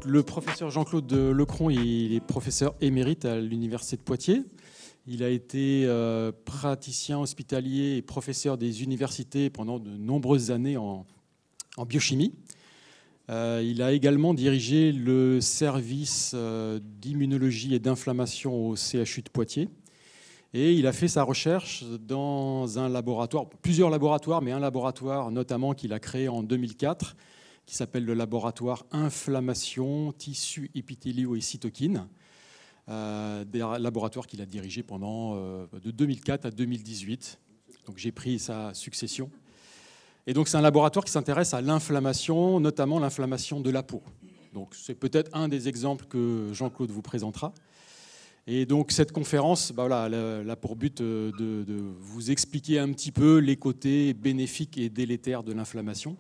Donc, le professeur Jean-Claude Lecron, il est professeur émérite à l'Université de Poitiers. Il a été praticien hospitalier et professeur des universités pendant de nombreuses années en biochimie. Il a également dirigé le service d'immunologie et d'inflammation au CHU de Poitiers. Et il a fait sa recherche dans un laboratoire, plusieurs laboratoires, mais un laboratoire notamment qu'il a créé en 2004, qui s'appelle le laboratoire Inflammation, Tissus épithéliaux et cytokines, des laboratoires qu'il a dirigés pendant de 2004 à 2018. Donc j'ai pris sa succession. Et donc c'est un laboratoire qui s'intéresse à l'inflammation, notamment l'inflammation de la peau. Donc c'est peut-être un des exemples que Jean-Claude vous présentera. Et donc cette conférence, voilà, elle a pour but de vous expliquer un petit peu les côtés bénéfiques et délétères de l'inflammation.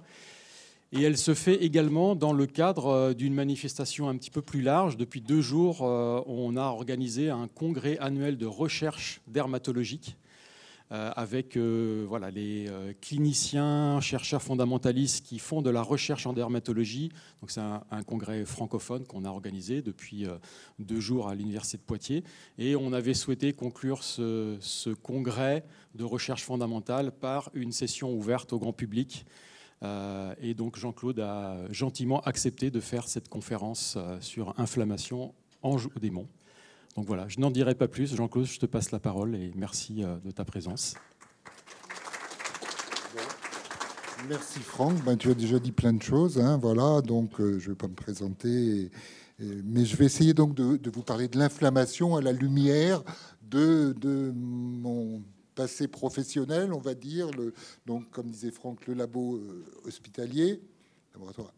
Et elle se fait également dans le cadre d'une manifestation un petit peu plus large. Depuis 2 jours, on a organisé un congrès annuel de recherche dermatologique avec voilà, les cliniciens, chercheurs fondamentalistes qui font de la recherche en dermatologie. Donc c'est un congrès francophone qu'on a organisé depuis 2 jours à l'Université de Poitiers. Et on avait souhaité conclure ce congrès de recherche fondamentale par une session ouverte au grand public. Et donc Jean-Claude a gentiment accepté de faire cette conférence sur inflammation Anjou-Démon. Donc voilà, je n'en dirai pas plus. Jean-Claude, je te passe la parole et merci de ta présence. Merci Franck. Ben, tu as déjà dit plein de choses. Hein, voilà, donc je ne vais pas me présenter. Mais je vais essayer donc de vous parler de l'inflammation à la lumière de mon passé professionnel, on va dire. Donc, comme disait Franck, le labo hospitalier, laboratoire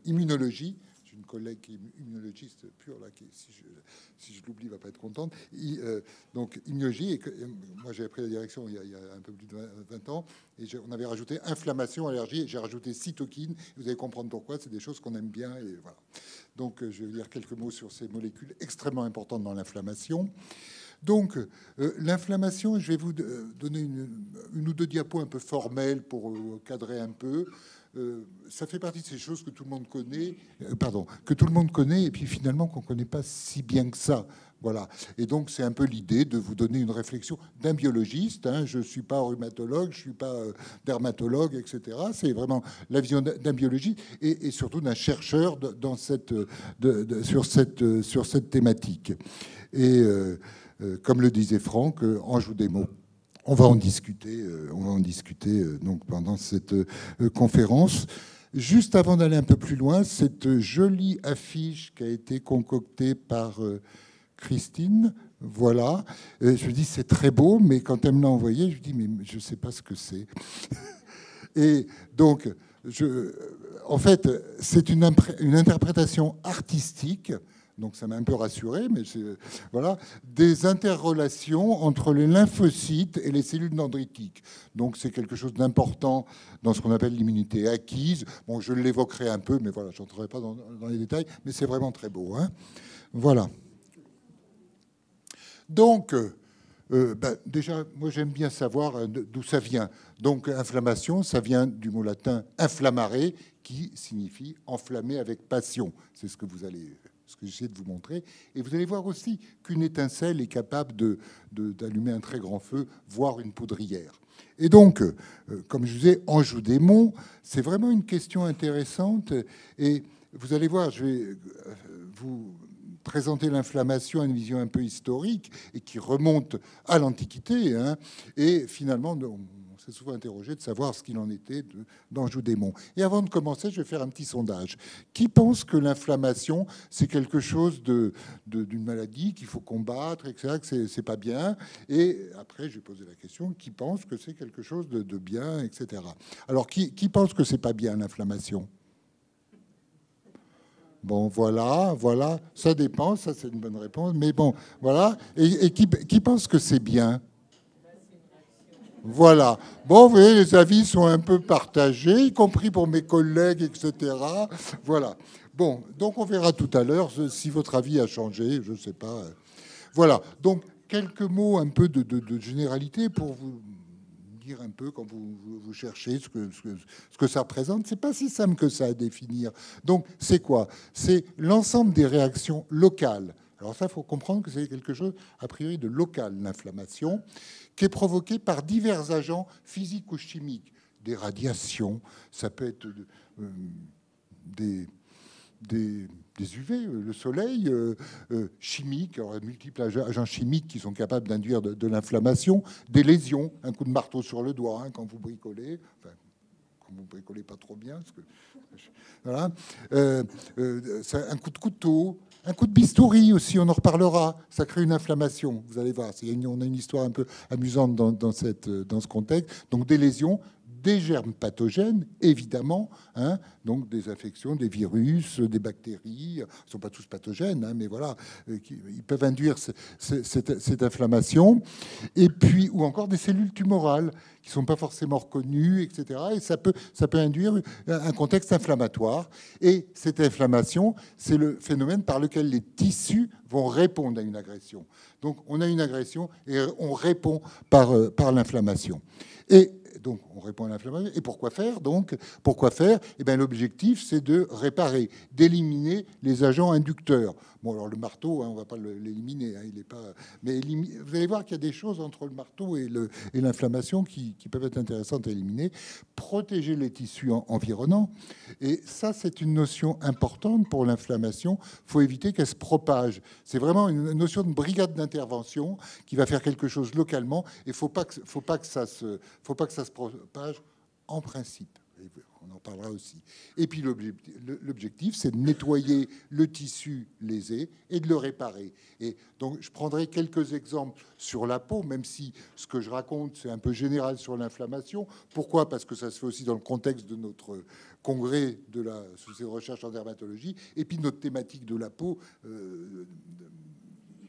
immunologie. Une collègue qui est immunologiste pure, là, qui, si je l'oublie, va pas être contente. Donc, immunologie, et moi j'ai appris la direction il y a un peu plus de 20 ans, et on avait rajouté inflammation, allergie, et j'ai rajouté cytokine. Vous allez comprendre pourquoi, c'est des choses qu'on aime bien, et voilà. Donc, je vais dire quelques mots sur ces molécules extrêmement importantes dans l'inflammation. Donc, l'inflammation, je vais vous donner une ou deux diapos un peu formelles pour cadrer un peu. Ça fait partie de ces choses que tout le monde connaît, que tout le monde connaît, et puis finalement qu'on ne connaît pas si bien que ça. Voilà. Et donc, c'est un peu l'idée de vous donner une réflexion d'un biologiste. Hein. Je ne suis pas rhumatologue, je ne suis pas dermatologue, etc. C'est vraiment la vision d'un biologiste et surtout d'un chercheur dans sur cette thématique. Et comme le disait Franck, Anjou-Démon. On va en discuter, donc pendant cette conférence. Juste avant d'aller un peu plus loin, cette jolie affiche qui a été concoctée par Christine, voilà. Je lui dis c'est très beau, mais quand elle me l'a envoyé, je lui dis mais je ne sais pas ce que c'est. Et donc, en fait, c'est une interprétation artistique. Donc ça m'a un peu rassuré, mais voilà, des interrelations entre les lymphocytes et les cellules dendritiques. Donc c'est quelque chose d'important dans ce qu'on appelle l'immunité acquise. Bon, je l'évoquerai un peu, mais voilà, je n'entrerai pas dans les détails, mais c'est vraiment très beau. Hein, voilà. Donc, déjà, moi j'aime bien savoir d'où ça vient. Donc inflammation, ça vient du mot latin inflammare, qui signifie enflammer avec passion. C'est ce que j'essaie de vous montrer. Et vous allez voir aussi qu'une étincelle est capable d'allumer un très grand feu, voire une poudrière. Et donc, comme je disais, Anjou-Démon, c'est vraiment une question intéressante. Et vous allez voir, je vais vous présenter l'inflammation à une vision un peu historique et qui remonte à l'Antiquité. Hein, et finalement, on s'est souvent interrogé de savoir ce qu'il en était d'Anjou-Démon. Et avant de commencer, je vais faire un petit sondage. Qui pense que l'inflammation, c'est quelque chose d'une maladie qu'il faut combattre, etc., que c'est pas bien? Et après, je vais poser la question, qui pense que c'est quelque chose de bien, etc. Alors, qui pense que c'est pas bien, l'inflammation? Bon, voilà, ça dépend, ça c'est une bonne réponse, mais bon, voilà. Et qui pense que c'est bien? Voilà. Bon, vous voyez, les avis sont un peu partagés, y compris pour mes collègues, etc. Voilà. Bon, donc on verra tout à l'heure si votre avis a changé, je ne sais pas. Voilà. Donc, quelques mots un peu de généralité pour vous dire un peu, quand vous cherchez ce que ça représente? C'est pas si simple que ça à définir. Donc, c'est quoi? C'est l'ensemble des réactions locales. Alors ça, il faut comprendre que c'est quelque chose, a priori, de local, l'inflammation, qui est provoquée par divers agents physiques ou chimiques. Des radiations, ça peut être des UV, le soleil, chimique, alors, multiples agents chimiques qui sont capables d'induire de l'inflammation, des lésions, un coup de marteau sur le doigt quand vous bricolez, enfin, quand vous bricolez pas trop bien, parce que, voilà, un coup de couteau, un coup de bistouri aussi, on en reparlera, ça crée une inflammation, vous allez voir, on a une histoire un peu amusante dans ce contexte, donc des lésions, des germes pathogènes, évidemment, donc des infections, des virus, des bactéries, ils ne sont pas tous pathogènes, mais voilà, ils peuvent induire cette inflammation, et puis, ou encore des cellules tumorales qui ne sont pas forcément reconnues, etc. Et ça peut induire un contexte inflammatoire. Et cette inflammation, c'est le phénomène par lequel les tissus vont répondre à une agression. Donc, on a une agression et on répond par l'inflammation. Et donc, on répond à l'inflammation. Et pourquoi faire? Donc, pourquoi faire? Eh bien, l'objectif, c'est de réparer, d'éliminer les agents inducteurs. Bon, alors le marteau, on ne va pas l'éliminer. Il est pas. Mais vous allez voir qu'il y a des choses entre le marteau et l'inflammation qui peuvent être intéressantes à éliminer. Protéger les tissus environnants. Et ça, c'est une notion importante pour l'inflammation. Il faut éviter qu'elle se propage. C'est vraiment une notion de brigade d'intervention qui va faire quelque chose localement. Et faut pas que ça se propage en principe. On en parlera aussi. Et puis l'objectif, c'est de nettoyer le tissu lésé et de le réparer. Et donc, je prendrai quelques exemples sur la peau, même si ce que je raconte, c'est un peu général sur l'inflammation. Pourquoi? Parce que ça se fait aussi dans le contexte de notre congrès de la Société de recherche en dermatologie, et puis notre thématique de la peau,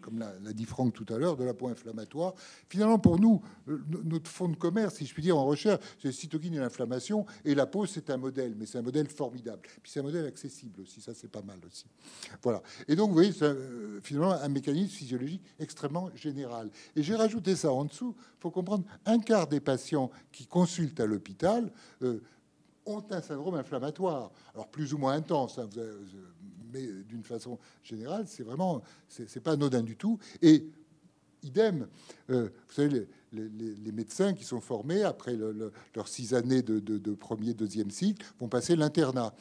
comme l'a dit Franck tout à l'heure, de la peau inflammatoire. Finalement, pour nous, notre fonds de commerce, si je puis dire, en recherche, c'est les cytokines et l'inflammation. Et la peau, c'est un modèle, mais c'est un modèle formidable. Puis c'est un modèle accessible aussi, ça c'est pas mal aussi. Voilà. Et donc, vous voyez, c'est finalement un mécanisme physiologique extrêmement général. Et j'ai rajouté ça en dessous. Il faut comprendre, un quart des patients qui consultent à l'hôpital ont un syndrome inflammatoire. Alors, plus ou moins intense, mais d'une façon générale, c'est vraiment, c'est pas anodin du tout. Et idem, vous savez, les médecins qui sont formés après leurs 6 années de premier, deuxième cycle vont passer l'internat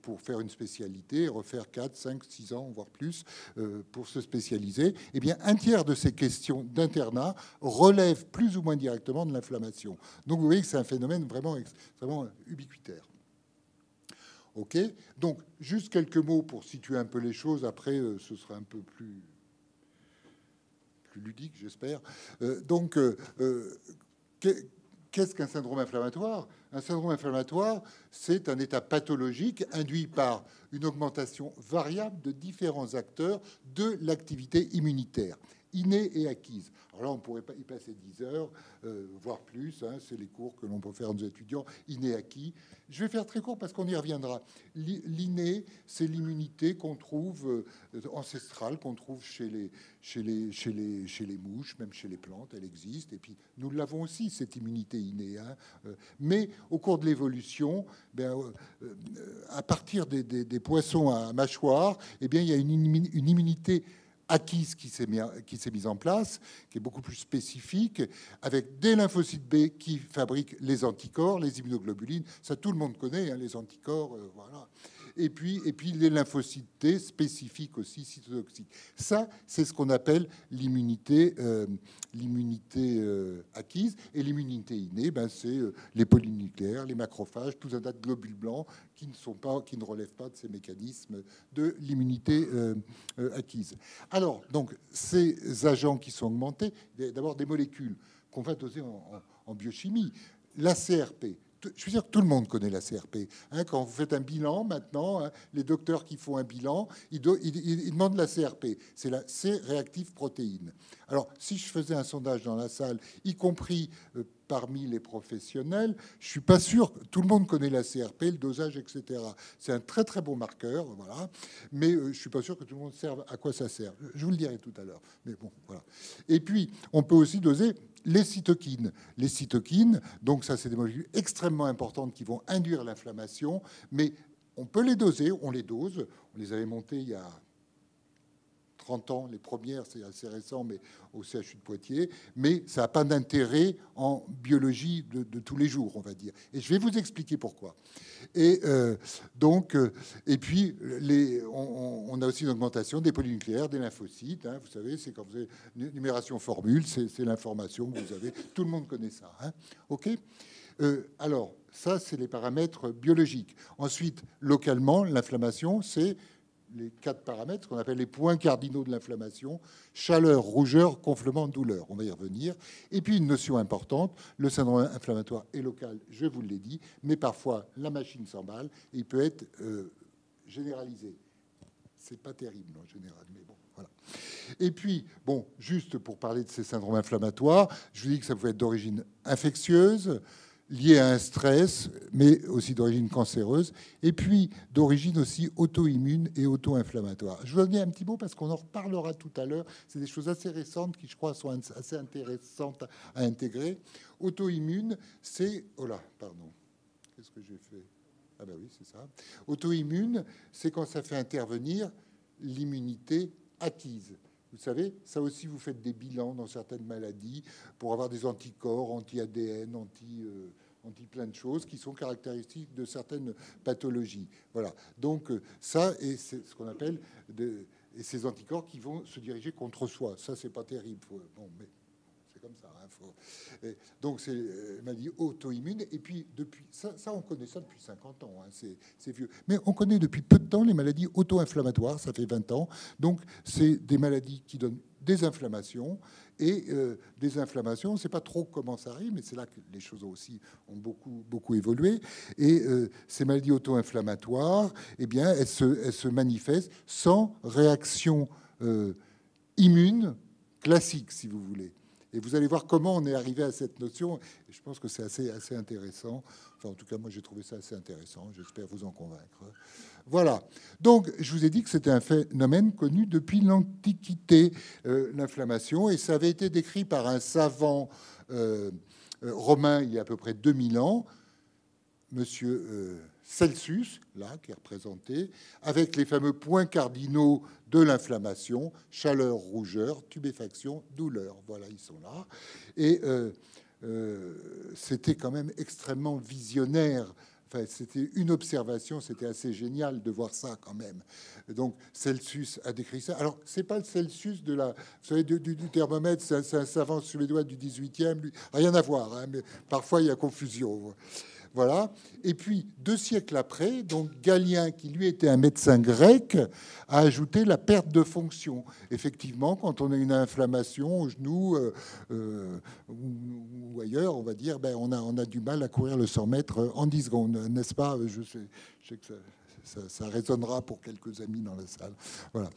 pour faire une spécialité, refaire 4, 5, 6 ans, voire plus, pour se spécialiser. Eh bien, un tiers de ces questions d'internat relèvent plus ou moins directement de l'inflammation. Donc, vous voyez que c'est un phénomène vraiment extrêmement ubiquitaire. OK. Donc, juste quelques mots pour situer un peu les choses. Après, ce sera un peu plus ludique, j'espère. Qu'est-ce qu'un syndrome inflammatoire? Un syndrome inflammatoire, c'est un état pathologique induit par une augmentation variable de différents acteurs de l'activité immunitaire, innée et acquise. Alors là, on pourrait y passer 10 heures, voire plus. C'est les cours que l'on peut faire à nos étudiants, inné, acquis. Je vais faire très court parce qu'on y reviendra. L'inné, c'est l'immunité qu'on trouve ancestrale, qu'on trouve chez les mouches, même chez les plantes, elle existe. Et puis, nous l'avons aussi, cette immunité innée. Mais au cours de l'évolution, à partir des poissons à mâchoire, eh bien, il y a une immunité acquise qui s'est mise en place, qui est beaucoup plus spécifique, avec des lymphocytes B qui fabriquent les anticorps, les immunoglobulines. Ça, tout le monde connaît, les anticorps, voilà. Et puis les lymphocytes T spécifiques aussi, cytotoxiques. Ça, c'est ce qu'on appelle l'immunité acquise. Et l'immunité innée, c'est les polynucléaires, les macrophages, tout un tas de globules blancs qui ne relèvent pas de ces mécanismes de l'immunité acquise. Alors, donc, ces agents qui sont augmentés, d'abord des molécules qu'on va doser en biochimie. La CRP. Je veux dire que tout le monde connaît la CRP. Quand vous faites un bilan maintenant, les docteurs qui font un bilan, ils demandent la CRP. C'est la C-réactive protéine. Alors, si je faisais un sondage dans la salle, y compris parmi les professionnels, je suis pas sûr que tout le monde connaît la CRP, le dosage, etc. C'est un très très bon marqueur, voilà. Mais je suis pas sûr que tout le monde serve à quoi ça sert. Je vous le dirai tout à l'heure. Mais bon, voilà. Et puis, on peut aussi doser les cytokines. Les cytokines, donc ça, c'est des molécules extrêmement importantes qui vont induire l'inflammation, mais on peut les doser, on les dose. On les avait montées il y a 30 ans, les premières, c'est assez récent, mais au CHU de Poitiers, mais ça n'a pas d'intérêt en biologie de tous les jours, on va dire. Et je vais vous expliquer pourquoi. Et et puis, on a aussi une augmentation des polynucléaires, des lymphocytes. Hein, vous savez, c'est quand vous avez une numération formule, c'est l'information que vous avez. Tout le monde connaît ça. Hein, OK. Alors, ça, c'est les paramètres biologiques. Ensuite, localement, l'inflammation, c'est les 4 paramètres qu'on appelle les points cardinaux de l'inflammation: chaleur, rougeur, gonflement, douleur. On va y revenir. Et puis une notion importante, le syndrome inflammatoire est local, je vous l'ai dit, mais parfois la machine s'emballe et il peut être généralisé. C'est pas terrible en général, mais bon, voilà. Et puis, bon, juste pour parler de ces syndromes inflammatoires, je vous dis que ça pouvait être d'origine infectieuse, lié à un stress, mais aussi d'origine cancéreuse, et puis d'origine aussi auto-immune et auto-inflammatoire. Je vous en dis un petit mot parce qu'on en reparlera tout à l'heure. C'est des choses assez récentes qui, je crois, sont assez intéressantes à intégrer. Auto-immune, c'est... Oh là, pardon. Qu'est-ce que j'ai fait? Ah ben oui, c'est ça. Auto-immune, c'est quand ça fait intervenir l'immunité acquise. Vous savez, ça aussi, vous faites des bilans dans certaines maladies pour avoir des anticorps, anti-ADN, anti plein de choses qui sont caractéristiques de certaines pathologies. Voilà. Donc ça, et c'est ce qu'on appelle et ces anticorps qui vont se diriger contre soi. Ça, c'est pas terrible. Bon, mais c'est comme ça. Hein, donc c'est maladie auto-immune. Et puis depuis ça, on connaît ça depuis 50 ans. Hein, c'est vieux. Mais on connaît depuis peu de temps les maladies auto-inflammatoires. Ça fait 20 ans. Donc c'est des maladies qui donnent des inflammations. Et des inflammations, on ne sait pas trop comment ça arrive, mais c'est là que les choses aussi ont beaucoup évolué. Et ces maladies auto-inflammatoires, eh bien, elles se manifestent sans réaction immune classique, si vous voulez. Et vous allez voir comment on est arrivé à cette notion. Et je pense que c'est assez intéressant. Enfin, en tout cas, moi, j'ai trouvé ça assez intéressant. J'espère vous en convaincre. Voilà. Donc, je vous ai dit que c'était un phénomène connu depuis l'Antiquité, l'inflammation. Et ça avait été décrit par un savant romain il y a à peu près 2000 ans, monsieur Celsus, là, qui est représenté, avec les fameux points cardinaux de l'inflammation: chaleur, rougeur, tubéfaction, douleur. Voilà, ils sont là. Et c'était quand même extrêmement visionnaire. Enfin, c'était une observation, c'était assez génial de voir ça quand même. Donc Celsus a décrit ça. Alors, c'est pas le Celsus de la, vous savez, du thermomètre, c'est un savant suédois du 18e, lui, rien à voir, hein, mais parfois il y a confusion. Voilà. Et puis, 2 siècles après, donc Galien, qui lui était un médecin grec, a ajouté la perte de fonction. Effectivement, quand on a une inflammation au genou ou ailleurs, on va dire, ben, on a du mal à courir le 100 mètres en 10 secondes, n'est-ce pas? Je sais que ça résonnera pour quelques amis dans la salle. Voilà.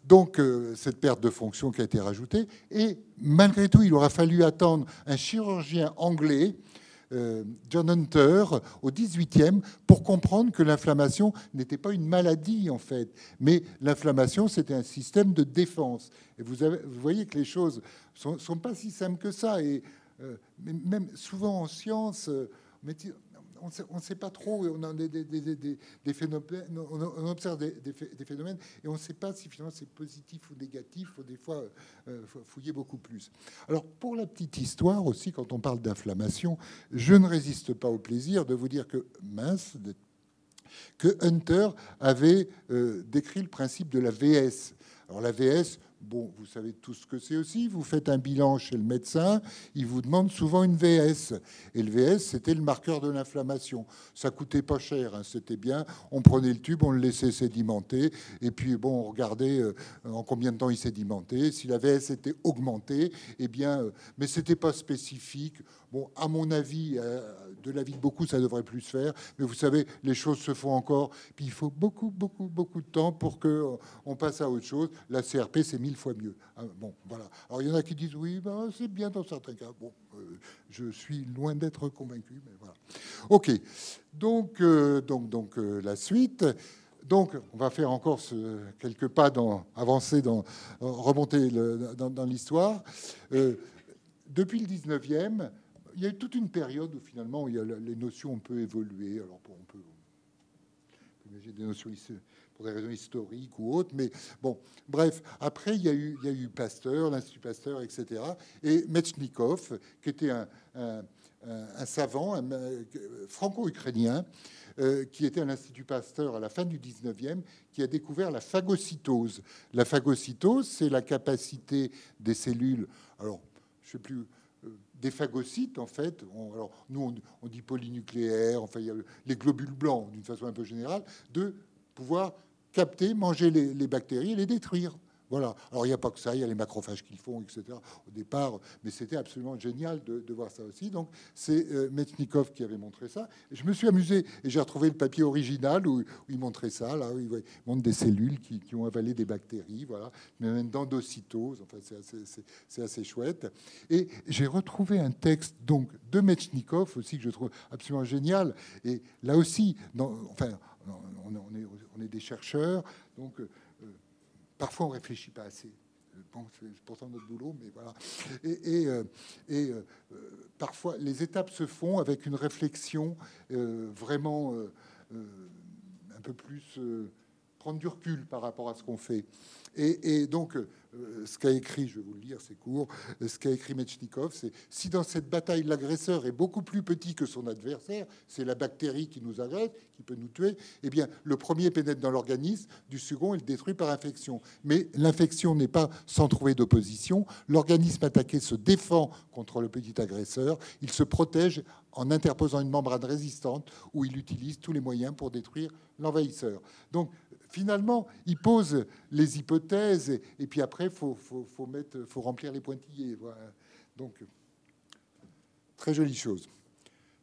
Donc, cette perte de fonction qui a été rajoutée. Et malgré tout, il aura fallu attendre un chirurgien anglais, John Hunter, au 18e, pour comprendre que l'inflammation n'était pas une maladie, en fait, mais l'inflammation, c'était un système de défense. Et vous voyez que les choses sont pas si simples que ça. Et même souvent en science, on ne sait pas trop. On a des phénomènes, on observe des phénomènes et on ne sait pas si finalement c'est positif ou négatif. Il faut des fois fouiller beaucoup plus. Alors, pour la petite histoire aussi, quand on parle d'inflammation, je ne résiste pas au plaisir de vous dire que Hunter avait décrit le principe de la VS. Alors la VS, bon, vous savez tout ce que c'est aussi. Vous faites un bilan chez le médecin, il vous demande souvent une VS. Et le VS, c'était le marqueur de l'inflammation. Ça coûtait pas cher, hein, c'était bien. On prenait le tube, on le laissait sédimenter, et puis bon, on regardait en combien de temps il sédimentait. Si la VS était augmentée, eh bien, mais c'était pas spécifique. Bon, à mon avis, de l'avis de beaucoup, ça devrait plus se faire. Mais vous savez, les choses se font encore. Puis il faut beaucoup de temps pour qu'on passe à autre chose. La CRP, c'est 1000 fois mieux. Bon, voilà. Alors il y en a qui disent oui, ben, c'est bien dans certains cas. Bon, je suis loin d'être convaincu, mais voilà. Ok. Donc la suite. Donc, on va faire encore quelques pas avancer, remonter dans l'histoire. depuis le 19e, il y a eu toute une période où finalement les notions ont peu évolué. Alors on peut imaginer des notions pour des raisons historiques ou autres, mais bon, bref. Après, il y a eu Pasteur, l'Institut Pasteur, etc. Et Metchnikov, qui était un savant franco-ukrainien, qui était à l'Institut Pasteur à la fin du 19e, qui a découvert la phagocytose. La phagocytose, c'est la capacité des cellules, alors, je ne sais plus, des phagocytes, en fait. Alors, nous, on dit polynucléaires, enfin, il y a les globules blancs, d'une façon un peu générale, de pouvoir capter, manger les bactéries et les détruire. Voilà. Alors, il n'y a pas que ça, il y a les macrophages qu'ils font, etc. au départ, mais c'était absolument génial de voir ça aussi. Donc, c'est Metchnikov qui avait montré ça. Et je me suis amusé et j'ai retrouvé le papier original où il montrait ça. Là, où il montre des cellules qui ont avalé des bactéries, voilà, même d'endocytose. Enfin, c'est assez chouette. Et j'ai retrouvé un texte donc de Metchnikov aussi que je trouve absolument génial. Et là aussi, enfin, on est des chercheurs, donc. Parfois, on ne réfléchit pas assez. Bon, c'est pourtant notre boulot, mais voilà. Et parfois, les étapes se font avec une réflexion vraiment un peu plus prendre du recul par rapport à ce qu'on fait. Et donc, ce qu'a écrit, je vais vous le lire, c'est court, ce qu'a écrit Metchnikov, c'est si dans cette bataille, l'agresseur est beaucoup plus petit que son adversaire, c'est la bactérie qui nous agresse, qui peut nous tuer, eh bien, le premier pénètre dans l'organisme, du second, il le détruit par infection. Mais l'infection n'est pas sans trouver d'opposition. L'organisme attaqué se défend contre le petit agresseur. Il se protège en interposant une membrane résistante où il utilise tous les moyens pour détruire l'envahisseur. Donc, finalement, il pose les hypothèses et puis après, faut remplir les pointillés. Voilà. Donc, très jolie chose.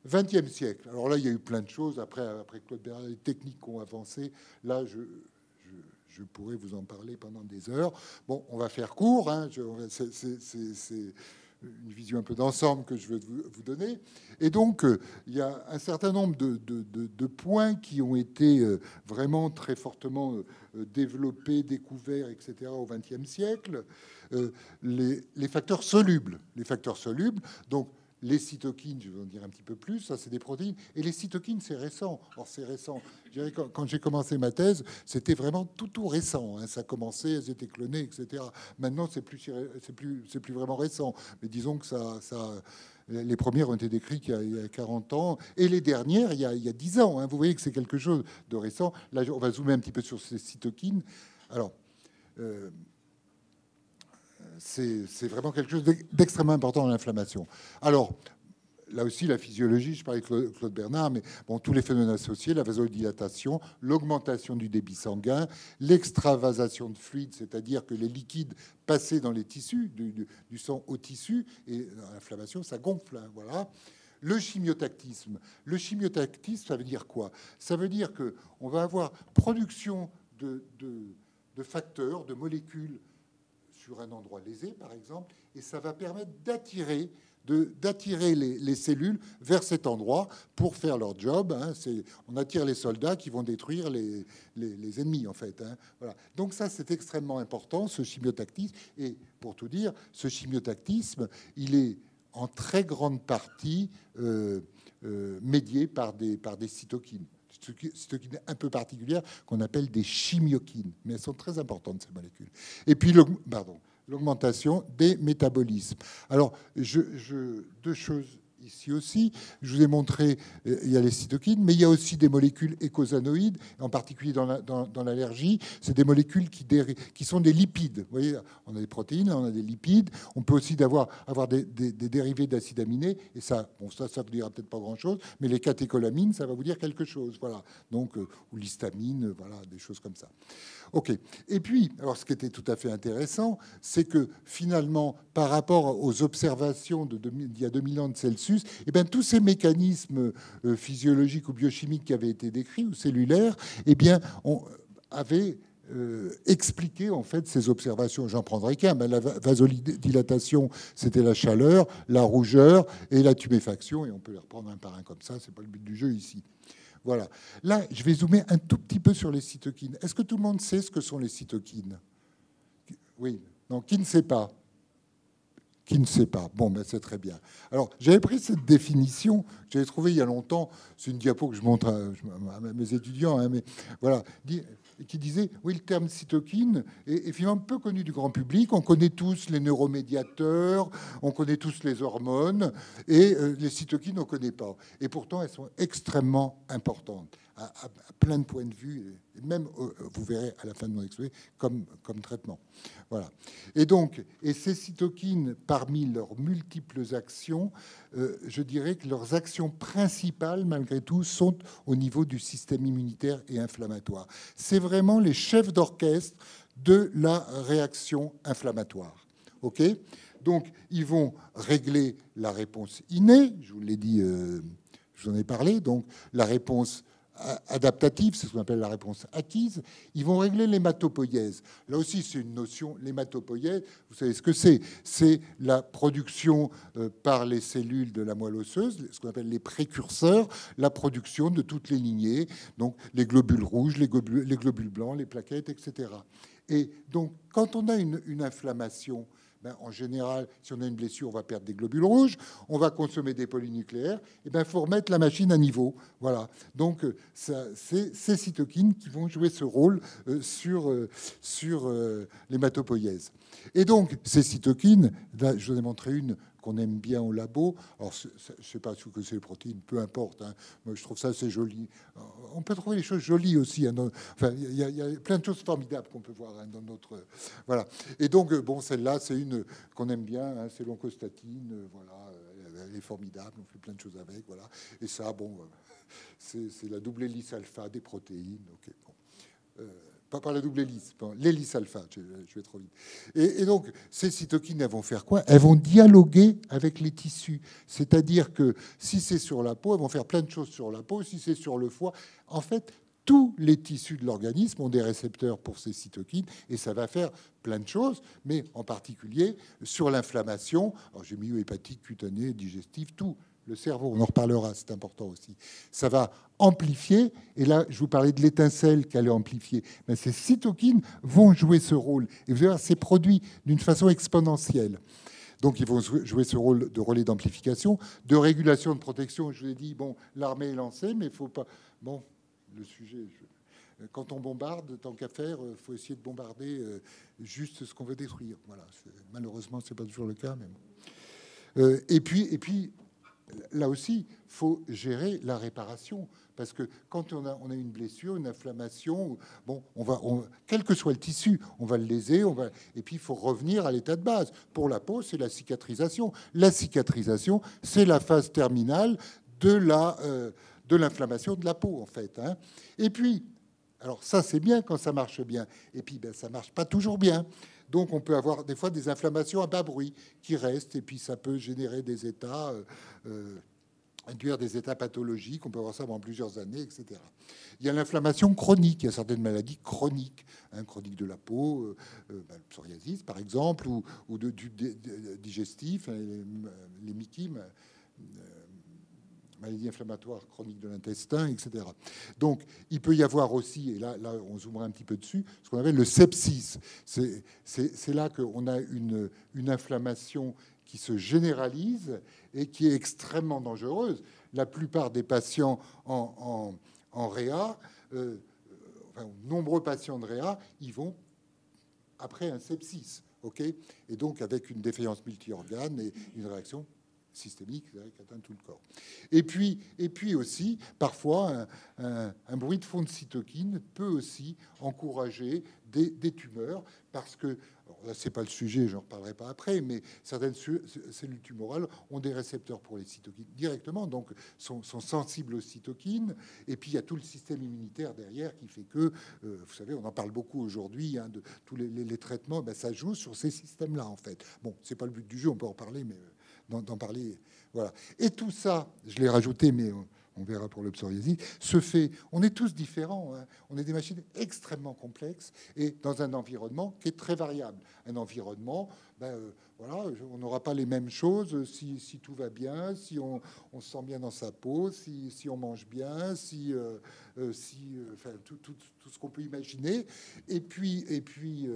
20e siècle. Alors là, il y a eu plein de choses. Après Claude Bernard, les techniques ont avancé. Là, je pourrais vous en parler pendant des heures. Bon, on va faire court. Hein. C'est une vision un peu d'ensemble que je veux vous donner. Et donc, il y a un certain nombre de points qui ont été vraiment très fortement développés, découverts, etc. au XXe siècle. Les facteurs solubles. Les facteurs solubles, donc les cytokines, je vais en dire un petit peu plus, ça c'est des protéines. Et les cytokines, c'est récent. Or, c'est récent. Je dirais, quand j'ai commencé ma thèse, c'était vraiment tout récent. Hein. Ça commençait, elles étaient clonées, etc. Maintenant, c'est plus vraiment récent. Mais disons que les premières ont été décrites il y a 40 ans. Et les dernières, il y a 10 ans. Hein. Vous voyez que c'est quelque chose de récent. Là, on va zoomer un petit peu sur ces cytokines. Alors... c'est vraiment quelque chose d'extrêmement important dans l'inflammation. Alors, là aussi, la physiologie, je parlais de Claude Bernard, mais bon, tous les phénomènes associés, la vasodilatation, l'augmentation du débit sanguin, l'extravasation de fluide, c'est-à-dire que les liquides passés dans les tissus, du sang au tissu, et l'inflammation, ça gonfle, hein, voilà. Le chimiotactisme. Le chimiotactisme, ça veut dire quoi? Ça veut dire qu'on va avoir production de facteurs, de molécules, sur un endroit lésé, par exemple, et ça va permettre d'attirer les cellules vers cet endroit pour faire leur job. Hein. On attire les soldats qui vont détruire les ennemis, en fait. Hein. Voilà. Donc ça, c'est extrêmement important, ce chimiotactisme. Et pour tout dire, ce chimiotactisme, il est en très grande partie médié par des cytokines. Cytokines un peu particulières qu'on appelle des chimiokines, mais elles sont très importantes, ces molécules. Et puis, l'augmentation des métabolismes. Alors, deux choses ici aussi. Je vous ai montré, il y a les cytokines, mais il y a aussi des molécules écosanoïdes, en particulier dans l'allergie. C'est des molécules qui sont des lipides. Vous voyez, on a des protéines, là, on a des lipides. On peut aussi avoir des dérivés d'acides aminés. Et ça, bon, ça vous dira peut-être pas grand-chose, mais les catécholamines, ça va vous dire quelque chose. Voilà. Donc, ou l'histamine, voilà, des choses comme ça. OK. Et puis, alors, ce qui était tout à fait intéressant, c'est que finalement, par rapport aux observations d'il y a 2000 ans de Celsius, eh bien, tous ces mécanismes physiologiques ou biochimiques qui avaient été décrits ou cellulaires, eh bien, on avait expliqué en fait ces observations. J'en prendrai qu'un. La vasodilatation, c'était la chaleur, la rougeur et la tuméfaction, et on peut les reprendre un par un comme ça. C'est pas le but du jeu ici. Voilà. Là, je vais zoomer un tout petit peu sur les cytokines. Est-ce que tout le monde sait ce que sont les cytokines? Oui. Non, qui ne sait pas? Qui ne sait pas. Bon, ben c'est très bien. Alors, j'avais pris cette définition, que j'avais trouvée il y a longtemps. C'est une diapo que je montre à mes étudiants, hein, mais voilà, qui disait, oui, le terme cytokine est finalement peu connu du grand public. On connaît tous les neuromédiateurs, on connaît tous les hormones, et les cytokines, on ne connaît pas. Et pourtant, elles sont extrêmement importantes, à plein de points de vue, et même, vous verrez à la fin de mon exposé, comme traitement. Voilà. Et donc, ces cytokines, parmi leurs multiples actions, je dirais que leurs actions principales, malgré tout, sont au niveau du système immunitaire et inflammatoire. C'est vraiment les chefs d'orchestre de la réaction inflammatoire. OK ? Donc, ils vont régler la réponse innée, je vous l'ai dit, je vous en ai parlé, donc la réponse adaptative, c'est ce qu'on appelle la réponse acquise. Ils vont régler l'hématopoïèse. Là aussi, c'est une notion, l'hématopoïèse, vous savez ce que c'est. C'est la production par les cellules de la moelle osseuse, ce qu'on appelle les précurseurs, la production de toutes les lignées, donc les globules rouges, les globules blancs, les plaquettes, etc. Et donc, quand on a une inflammation, ben, en général, si on a une blessure, on va perdre des globules rouges, on va consommer des polynucléaires, et ben, faut remettre la machine à niveau. Voilà. Donc, c'est ces cytokines qui vont jouer ce rôle sur l'hématopoïèse. Et donc, ces cytokines, là, je vous ai montré une qu'on aime bien au labo. Alors, je ne sais pas si vous connaissez les protéines, peu importe. Hein. Moi, je trouve ça assez joli. On peut trouver les choses jolies aussi. Hein, enfin, il y a plein de choses formidables qu'on peut voir hein, dans notre... Voilà. Et donc, bon, celle-là, c'est une qu'on aime bien. Hein, c'est l'oncostatine. Voilà. Elle est formidable. On fait plein de choses avec. Voilà. Et ça, bon, c'est la double hélice alpha des protéines. OK, bon. Pas par la double hélice, l'hélice alpha, je vais trop vite. Et donc, ces cytokines, elles vont faire quoi? Elles vont dialoguer avec les tissus. C'est-à-dire que si c'est sur la peau, elles vont faire plein de choses sur la peau. Si c'est sur le foie, en fait, tous les tissus de l'organisme ont des récepteurs pour ces cytokines et ça va faire plein de choses, mais en particulier sur l'inflammation. Alors, j'ai mis hépatique, cutanée, digestive, tout. Le cerveau, on en reparlera, c'est important aussi. Ça va amplifier, et là, je vous parlais de l'étincelle qu'elle est amplifiée. Mais ces cytokines vont jouer ce rôle. Et vous allez voir, c'est produit d'une façon exponentielle. Donc, ils vont jouer ce rôle de relais d'amplification, de régulation de protection. Je vous ai dit, bon, l'armée est lancée, mais il ne faut pas... Bon, le sujet... Quand on bombarde, tant qu'à faire, il faut essayer de bombarder juste ce qu'on veut détruire. Voilà. Malheureusement, ce n'est pas toujours le cas. Mais bon. Et puis là aussi, il faut gérer la réparation. Parce que quand on a une blessure, une inflammation, bon, quel que soit le tissu, on va le léser, et puis il faut revenir à l'état de base. Pour la peau, c'est la cicatrisation. La cicatrisation, c'est la phase terminale de l'inflammation de la peau, en fait. Hein. Et puis, alors ça, c'est bien quand ça marche bien. Et puis, ben, ça ne marche pas toujours bien. Donc, on peut avoir des fois des inflammations à bas bruit qui restent, et puis ça peut générer des états, induire des états pathologiques. On peut avoir ça pendant plusieurs années, etc. Il y a l'inflammation chronique. Il y a certaines maladies chroniques, hein, chroniques de la peau, le psoriasis, par exemple, ou du digestif, hein, les mychymes, maladies inflammatoires chroniques de l'intestin, etc. Donc, il peut y avoir aussi, et là on zoomera un petit peu dessus, ce qu'on appelle le sepsis. C'est là qu'on a une inflammation qui se généralise et qui est extrêmement dangereuse. La plupart des patients en réa, nombreux patients de réa, ils vont après un sepsis, ok, et donc avec une défaillance multi-organes et une réaction systémique qui atteint tout le corps. Et puis aussi, parfois, un bruit de fond de cytokine peut aussi encourager des tumeurs, parce que, alors là, c'est pas le sujet, j'en reparlerai pas après, mais certaines cellules tumorales ont des récepteurs pour les cytokines directement, donc sont sensibles aux cytokines. Et puis, il y a tout le système immunitaire derrière qui fait que, vous savez, on en parle beaucoup aujourd'hui, hein, de tous les traitements, ben, ça joue sur ces systèmes-là, en fait. Bon, c'est pas le but du jeu, on peut en parler, mais... d'en parler, voilà. Et tout ça, je l'ai rajouté, mais on verra pour le psoriasis, se fait. On est tous différents, hein. On est des machines extrêmement complexes et dans un environnement qui est très variable. Un environnement, voilà, on n'aura pas les mêmes choses si tout va bien, si on se sent bien dans sa peau, si on mange bien, enfin, tout ce qu'on peut imaginer. Et puis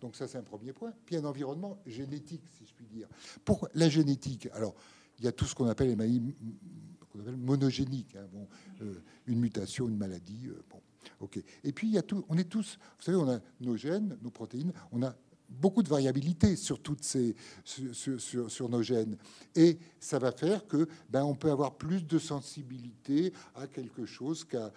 donc ça, c'est un premier point. Puis un environnement génétique, si je puis dire. Pour la génétique, alors, il y a tout ce qu'on appelle les maladies monogéniques. Hein, bon, une mutation, une maladie. Bon, ok. Et puis, il y a tout. On est tous. Vous savez, on a nos gènes, nos protéines. On a beaucoup de variabilité sur toutes sur nos gènes, et ça va faire que on peut avoir plus de sensibilité à quelque chose qu'à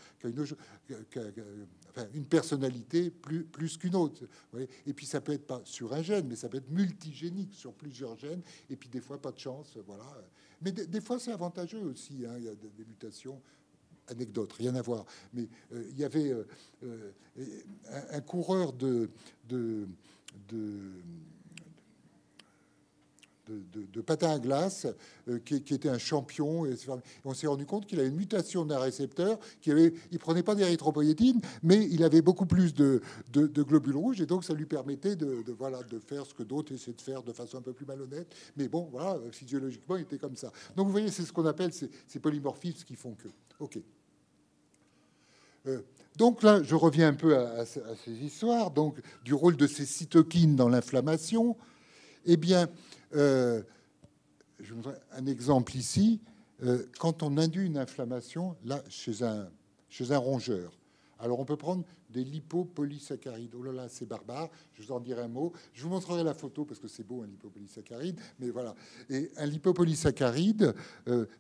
une personnalité plus qu'une autre. Vous voyez. Et puis ça peut être pas sur un gène, mais ça peut être multigénique sur plusieurs gènes. Et puis des fois pas de chance, voilà. Mais des fois c'est avantageux aussi. Hein. Il y a des mutations. Anecdote, rien à voir. Mais il y avait un coureur de patin à glace qui était un champion. Et on s'est rendu compte qu'il avait une mutation d'un récepteur, il prenait pas d'érythropoïétine, mais il avait beaucoup plus de globules rouges, et donc ça lui permettait de faire ce que d'autres essaient de faire de façon un peu plus malhonnête. Mais bon, voilà, physiologiquement, il était comme ça. Donc vous voyez, c'est ce qu'on appelle ces polymorphismes qui font que. OK. Donc là, je reviens un peu à ces histoires, donc du rôle de ces cytokines dans l'inflammation. Eh bien, je vous montre un exemple ici. Quand on induit une inflammation, là, chez un rongeur, alors on peut prendre des lipopolysaccharides. Oh là là, c'est barbare. Je vous en dirai un mot. Je vous montrerai la photo parce que c'est beau, un lipopolysaccharide. Mais voilà. Et un lipopolysaccharide,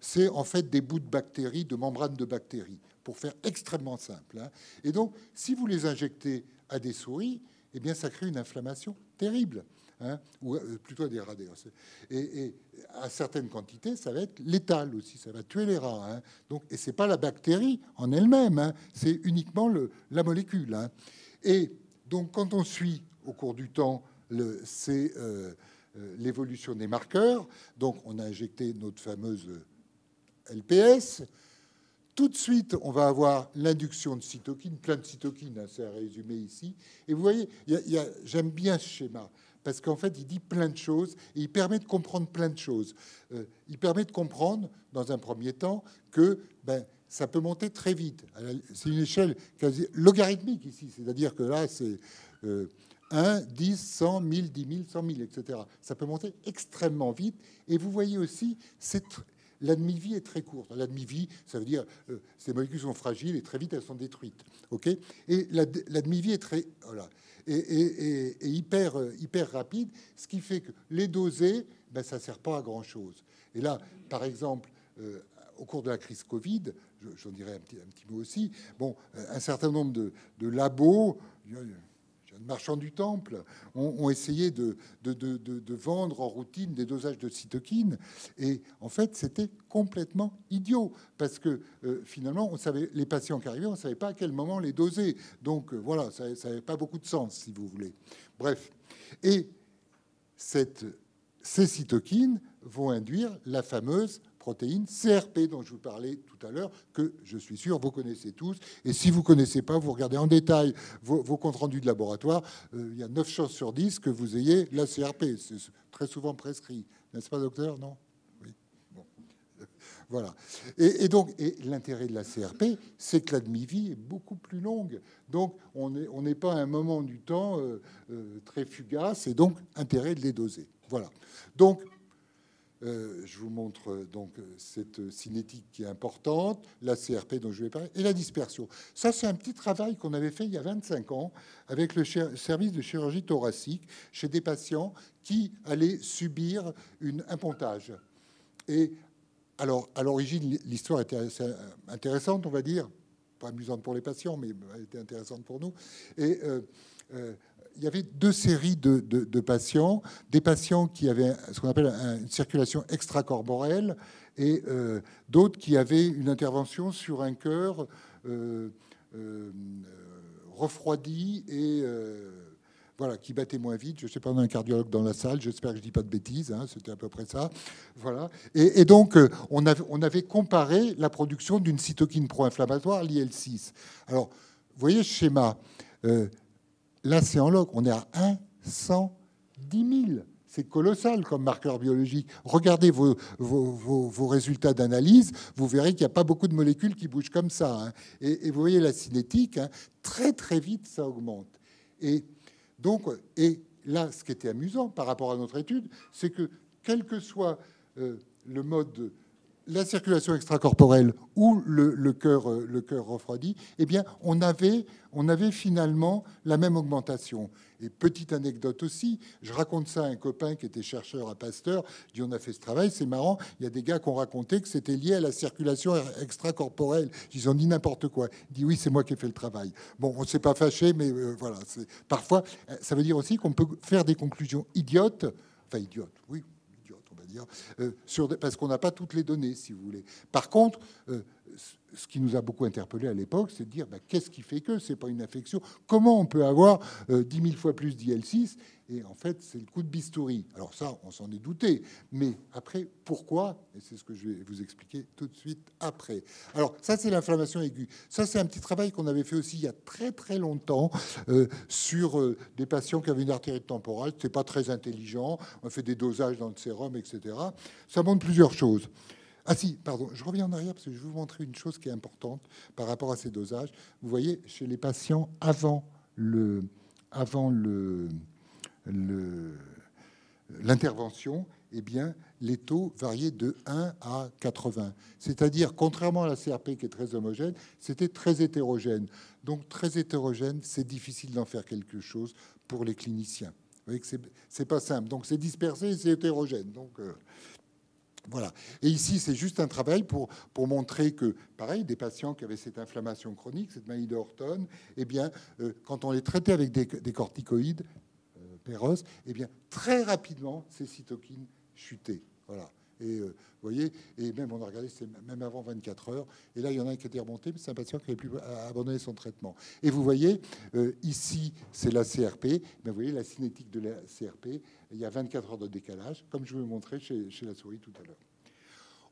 c'est en fait des bouts de bactéries, de membranes de bactéries, pour faire extrêmement simple. Hein. Et donc, si vous les injectez à des souris, eh bien, ça crée une inflammation terrible. Hein, ou plutôt des rats. Et à certaines quantités, ça va être létal aussi, ça va tuer les rats. Hein. Donc, et c'est pas la bactérie en elle-même, hein, c'est uniquement la molécule. Hein. Et donc, quand on suit au cours du temps l'évolution des marqueurs, donc on a injecté notre fameuse LPS. Tout de suite, on va avoir l'induction de cytokines, plein de cytokines, hein, c'est à résumer ici. Et vous voyez, j'aime bien ce schéma, parce qu'en fait, il dit plein de choses, et il permet de comprendre plein de choses. Il permet de comprendre, dans un premier temps, que ça peut monter très vite. C'est une échelle quasi logarithmique ici, c'est-à-dire que là, c'est 1, 10, 100, 1000, 10 000, 100 000, etc. Ça peut monter extrêmement vite. Et vous voyez aussi, la demi-vie est très courte. La demi-vie, ça veut dire ces molécules sont fragiles et très vite elles sont détruites. Ok. Et la demi-vie est très et hyper rapide, ce qui fait que les doser, ça sert pas à grand chose. Et là, par exemple, au cours de la crise Covid, j'en dirais un petit mot aussi. Bon, un certain nombre de labos. Marchands du temple ont essayé de vendre en routine des dosages de cytokines, et en fait c'était complètement idiot parce que finalement on savait, les patients qui arrivaient, on savait pas à quel moment les doser, donc voilà, ça n'avait pas beaucoup de sens, si vous voulez. Bref, et ces cytokines vont induire la fameuse protéine CRP dont je vous parlais tout à l'heure, que je suis sûr vous connaissez tous. Et si vous ne connaissez pas, vous regardez en détail vos comptes rendus de laboratoire, il y a 9 chances sur 10 que vous ayez la CRP. C'est très souvent prescrit. N'est-ce pas, docteur? Non? Oui. Bon. Voilà. Et donc, l'intérêt de la CRP, c'est que la demi-vie est beaucoup plus longue. Donc, on n'est pas à un moment du temps très fugace, et donc, intérêt de les doser. Voilà. Donc, je vous montre donc cette cinétique qui est importante, la CRP dont je vais parler, et la dispersion. Ça, c'est un petit travail qu'on avait fait il y a 25 ans avec le service de chirurgie thoracique chez des patients qui allaient subir un pontage. Et alors, à l'origine, l'histoire était assez intéressante, on va dire, pas amusante pour les patients, mais elle était intéressante pour nous. Et il y avait 2 séries de patients, des patients qui avaient ce qu'on appelle une circulation extracorporelle et d'autres qui avaient une intervention sur un cœur refroidi et voilà, qui battait moins vite. Je ne sais pas, on a un cardiologue dans la salle, j'espère que je ne dis pas de bêtises, hein, c'était à peu près ça. Voilà. Et donc, on avait comparé la production d'une cytokine pro-inflammatoire, l'IL-6. Alors, vous voyez ce schéma. Là, c'est en log. On est à 110 000. C'est colossal comme marqueur biologique. Regardez vos résultats d'analyse, vous verrez qu'il n'y a pas beaucoup de molécules qui bougent comme ça. Hein. Et vous voyez la cinétique, hein, très très vite, ça augmente. Et donc, et là, ce qui était amusant par rapport à notre étude, c'est que quel que soit le mode, la circulation extracorporelle ou le cœur refroidi, eh bien, on avait finalement la même augmentation. Et petite anecdote aussi, je raconte ça à un copain qui était chercheur à Pasteur, il dit on a fait ce travail, c'est marrant, il y a des gars qui ont raconté que c'était lié à la circulation extracorporelle. Ils ont dit n'importe quoi. Il dit oui, c'est moi qui ai fait le travail. Bon, on ne s'est pas fâché, mais voilà. Parfois, ça veut dire aussi qu'on peut faire des conclusions idiotes, enfin idiotes, oui, parce qu'on n'a pas toutes les données, si vous voulez. Par contre, ce qui nous a beaucoup interpellé à l'époque, c'est de dire qu'est-ce qui fait que c'est pas une infection? Comment on peut avoir 10 000 fois plus d'IL-6? Et en fait, c'est le coup de bistouri. Alors ça, on s'en est douté. Mais après, pourquoi? Et c'est ce que je vais vous expliquer tout de suite après. Alors ça, c'est l'inflammation aiguë. Ça, c'est un petit travail qu'on avait fait aussi il y a très très longtemps sur des patients qui avaient une artérite temporale. C'est pas très intelligent. On fait des dosages dans le sérum, etc. Ça montre plusieurs choses. Ah si, pardon, je reviens en arrière parce que je vais vous montrer une chose qui est importante par rapport à ces dosages. Vous voyez, chez les patients avant l'intervention, eh bien, les taux variaient de 1 à 80. C'est-à-dire, contrairement à la CRP qui est très homogène, c'était très hétérogène. Donc, très hétérogène, c'est difficile d'en faire quelque chose pour les cliniciens. Vous voyez que c'est pas simple. Donc, c'est dispersé et c'est hétérogène. Donc, voilà. Et ici, c'est juste un travail pour montrer que, pareil, des patients qui avaient cette inflammation chronique, cette maladie de Horton, eh bien, quand on les traitait avec des corticoïdes, Péros, eh bien, très rapidement, ces cytokines chutaient. Voilà. Et vous voyez, et même on a regardé, c'est même avant 24 heures. Et là, il y en a un qui était remonté, mais c'est un patient qui n'avait plus abandonné son traitement. Et vous voyez, ici, c'est la CRP. Mais vous voyez, la cinétique de la CRP, il y a 24 heures de décalage, comme je vous l'ai montré chez la souris tout à l'heure.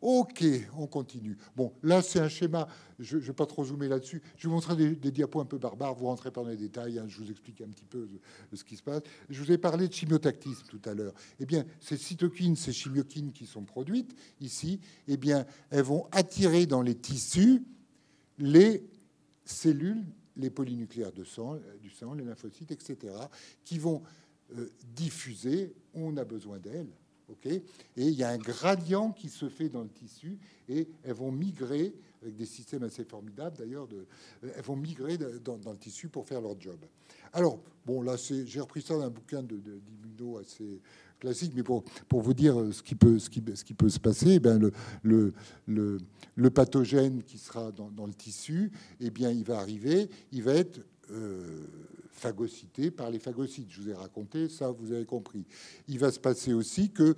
OK, on continue. Bon, là, c'est un schéma. Je ne vais pas trop zoomer là-dessus. Je vais vous montrer des diapos un peu barbares. Vous rentrez pas dans les détails. Hein, je vous explique un petit peu ce qui se passe. Je vous ai parlé de chimiotactisme tout à l'heure. Eh bien, ces cytokines, ces chimiokines qui sont produites ici, eh bien, elles vont attirer dans les tissus les cellules, les polynucléaires du sang, les lymphocytes, etc., qui vont diffuser. On a besoin d'elles. Okay, et il y a un gradient qui se fait dans le tissu et elles vont migrer avec des systèmes assez formidables d'ailleurs. Elles vont migrer dans le tissu pour faire leur job. Alors, bon, là, j'ai repris ça d'un bouquin d'immuno assez classique, mais pour vous dire ce qui peut se passer, eh bien, le pathogène qui sera dans le tissu, eh bien, il va arriver, il va être phagocyté par les phagocytes. Je vous ai raconté, ça vous avez compris. Il va se passer aussi qu'il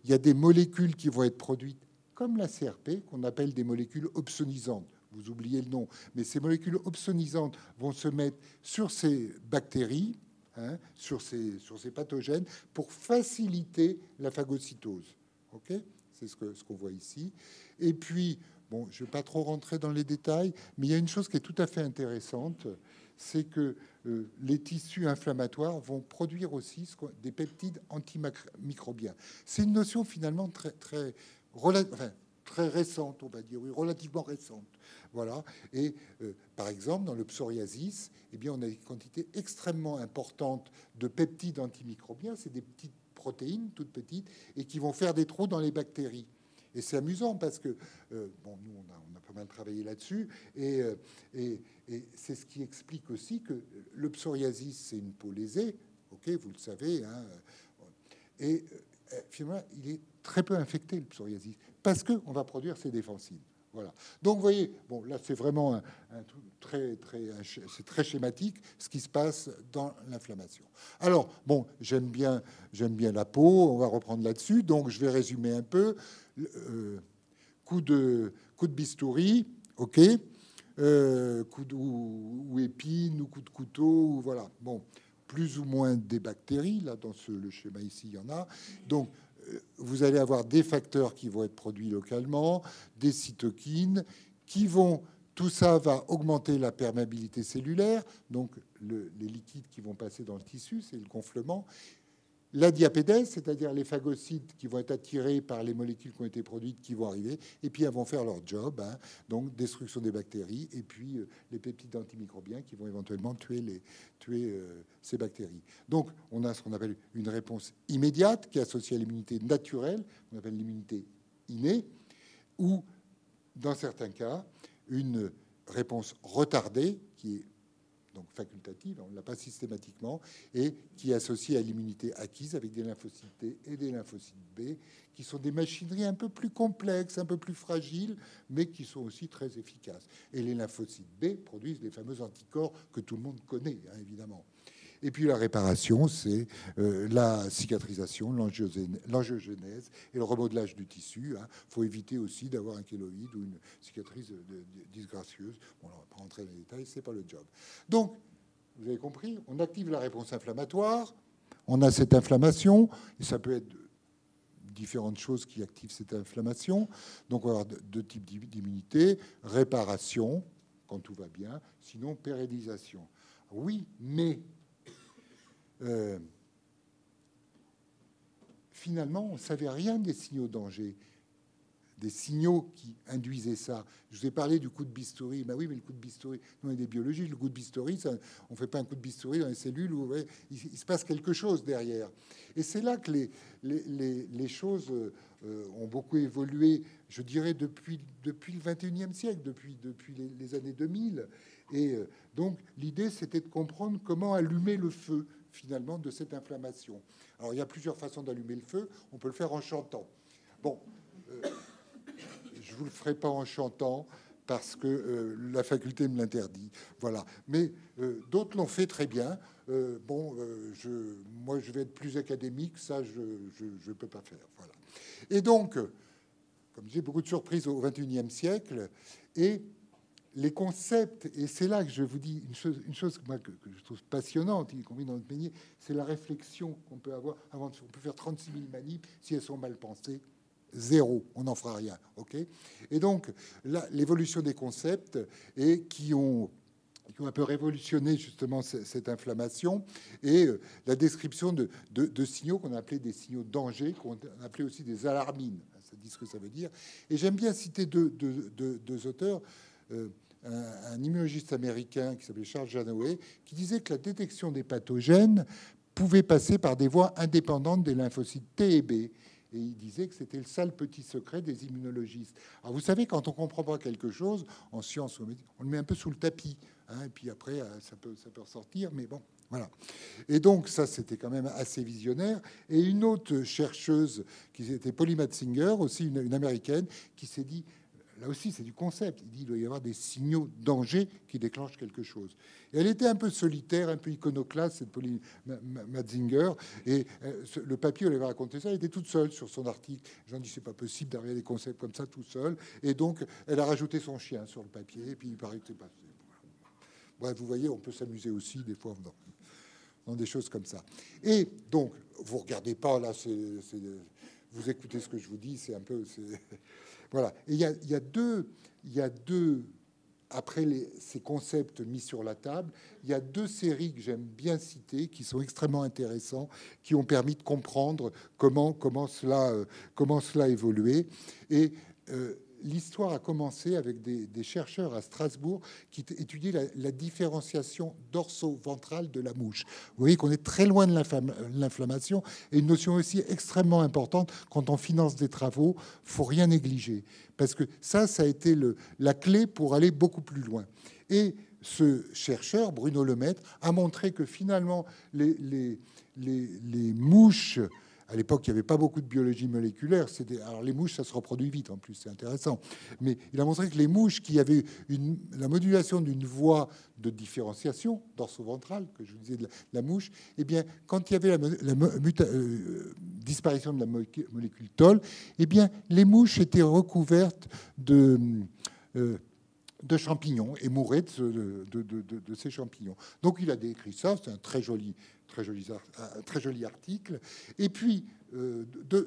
y a des molécules qui vont être produites comme la CRP, qu'on appelle des molécules opsonisantes. Vous oubliez le nom. Mais ces molécules opsonisantes vont se mettre sur ces bactéries, hein, sur ces pathogènes, pour faciliter la phagocytose. Okay, c'est ce qu'on voit ici. Et puis, bon, je ne vais pas trop rentrer dans les détails, mais il y a une chose qui est tout à fait intéressante, c'est que les tissus inflammatoires vont produire aussi des peptides antimicrobiens. C'est une notion finalement très récente, on va dire, oui, relativement récente. Voilà. Et par exemple, dans le psoriasis, eh bien, on a des quantités extrêmement importantes de peptides antimicrobiens. C'est des petites protéines, toutes petites, et qui vont faire des trous dans les bactéries. Et c'est amusant parce que, bon, nous, on a pas mal travaillé là-dessus, et c'est ce qui explique aussi que le psoriasis, c'est une peau lésée, ok, vous le savez, hein, et finalement, il est très peu infecté, le psoriasis, parce qu'on va produire ces défensives. Voilà. Donc, vous voyez, bon, là, c'est vraiment un truc c'est très schématique ce qui se passe dans l'inflammation. Alors, bon, j'aime bien la peau, on va reprendre là-dessus, donc je vais résumer un peu. Coup de bistouri, ok, coup ou épine ou coup de couteau, ou voilà. Bon, plus ou moins des bactéries. Là, dans le schéma ici, il y en a. Donc, vous allez avoir des facteurs qui vont être produits localement, des cytokines qui vont... Tout ça va augmenter la perméabilité cellulaire, donc les liquides qui vont passer dans le tissu, c'est le gonflement. La diapédèse, c'est-à-dire les phagocytes qui vont être attirés par les molécules qui ont été produites, qui vont arriver, et puis elles vont faire leur job, hein, donc destruction des bactéries, et puis les peptides antimicrobiens qui vont éventuellement tuer ces bactéries. Donc on a ce qu'on appelle une réponse immédiate qui est associée à l'immunité naturelle, on appelle l'immunité innée, ou dans certains cas, une réponse retardée qui est donc facultative, on ne l'a pas systématiquement, et qui est associée à l'immunité acquise avec des lymphocytes T et des lymphocytes B, qui sont des machineries un peu plus complexes, un peu plus fragiles, mais qui sont aussi très efficaces. Et les lymphocytes B produisent les fameux anticorps que tout le monde connaît, hein, évidemment. Et puis la réparation, c'est la cicatrisation, l'angiogenèse et le remodelage du tissu. Il faut éviter aussi d'avoir un kéloïde ou une cicatrice disgracieuse. Bon, on ne va pas rentrer dans les détails, c'est pas le job. Donc, vous avez compris, on active la réponse inflammatoire, on a cette inflammation, et ça peut être différentes choses qui activent cette inflammation. Donc, on va avoir deux types d'immunité, réparation, quand tout va bien, sinon pérennisation. Oui, mais... finalement, on ne savait rien des signaux de danger, des signaux qui induisaient ça. Je vous ai parlé du coup de bistouri. Ben oui, mais le coup de bistouri, nous, on est des biologistes. Le coup de bistouri, ça, on ne fait pas un coup de bistouri dans les cellules où ouais, il se passe quelque chose derrière. Et c'est là que les choses ont beaucoup évolué, je dirais, depuis le 21e siècle, depuis les années 2000. Et donc, l'idée, c'était de comprendre comment allumer le feu, finalement, de cette inflammation. Alors, il y a plusieurs façons d'allumer le feu. On peut le faire en chantant. Bon, je ne vous le ferai pas en chantant parce que la faculté me l'interdit. Voilà. Mais d'autres l'ont fait très bien. Moi, je vais être plus académique. Ça, je ne peux pas faire. Voilà. Et donc, comme j'ai beaucoup de surprises au XXIe siècle, et les concepts, et c'est là que je vous dis une chose que je trouve passionnante, y compris dans notre métier, c'est la réflexion qu'on peut avoir avant de... On peut faire 36 000 manips, si elles sont mal pensées, zéro, on n'en fera rien, ok. Et donc, là, l'évolution des concepts, et qui ont un peu révolutionné justement cette inflammation, et la description de signaux qu'on a appelés des signaux de danger, qu'on a appelé aussi des alarmines, ça dit ce que ça veut dire. Et j'aime bien citer deux auteurs, un immunologiste américain qui s'appelait Charles Janoway, qui disait que la détection des pathogènes pouvait passer par des voies indépendantes des lymphocytes T et B. Et il disait que c'était le sale petit secret des immunologistes. Alors vous savez, quand on comprend pas quelque chose, en sciences, on le met un peu sous le tapis. Hein, et puis après, ça peut ressortir, mais bon, voilà. Et donc ça, c'était quand même assez visionnaire. Et une autre chercheuse, qui était Polly Matzinger, aussi une américaine, qui s'est dit... Là aussi, c'est du concept. Il dit qu'il doit y avoir des signaux de danger qui déclenchent quelque chose. Et elle était un peu solitaire, un peu iconoclaste, cette Polly Matzinger. Et le papier, elle avait raconté ça, elle était toute seule sur son article. J'en dis, c'est pas possible d'arriver à des concepts comme ça tout seul. Et donc, elle a rajouté son chien sur le papier. Et puis, il paraît que c'est pas... Bref, vous voyez, on peut s'amuser aussi des fois dans des choses comme ça. Et donc, vous regardez pas, là, vous écoutez ce que je vous dis, c'est un peu... Voilà. Et il y a deux, après ces concepts mis sur la table, il y a deux séries que j'aime bien citer, qui sont extrêmement intéressants, qui ont permis de comprendre comment cela a évolué. Et l'histoire a commencé avec des chercheurs à Strasbourg qui étudiaient la différenciation dorso-ventrale de la mouche. Vous voyez qu'on est très loin de l'inflammation, et une notion aussi extrêmement importante quand on finance des travaux, faut rien négliger, parce que ça a été la clé pour aller beaucoup plus loin. Et ce chercheur, Bruno Lemaître, a montré que finalement les mouches... À l'époque, il n'y avait pas beaucoup de biologie moléculaire. Alors, les mouches, ça se reproduit vite, en plus, c'est intéressant. Mais il a montré que les mouches qui avaient la modulation d'une voie de différenciation dorso-ventrale, que je vous disais de la mouche, eh bien, quand il y avait la disparition de la molécule Toll, eh bien, les mouches étaient recouvertes de champignons et mouraient de ces champignons. Donc, il a décrit ça. C'est un très joli très joli article. Et puis,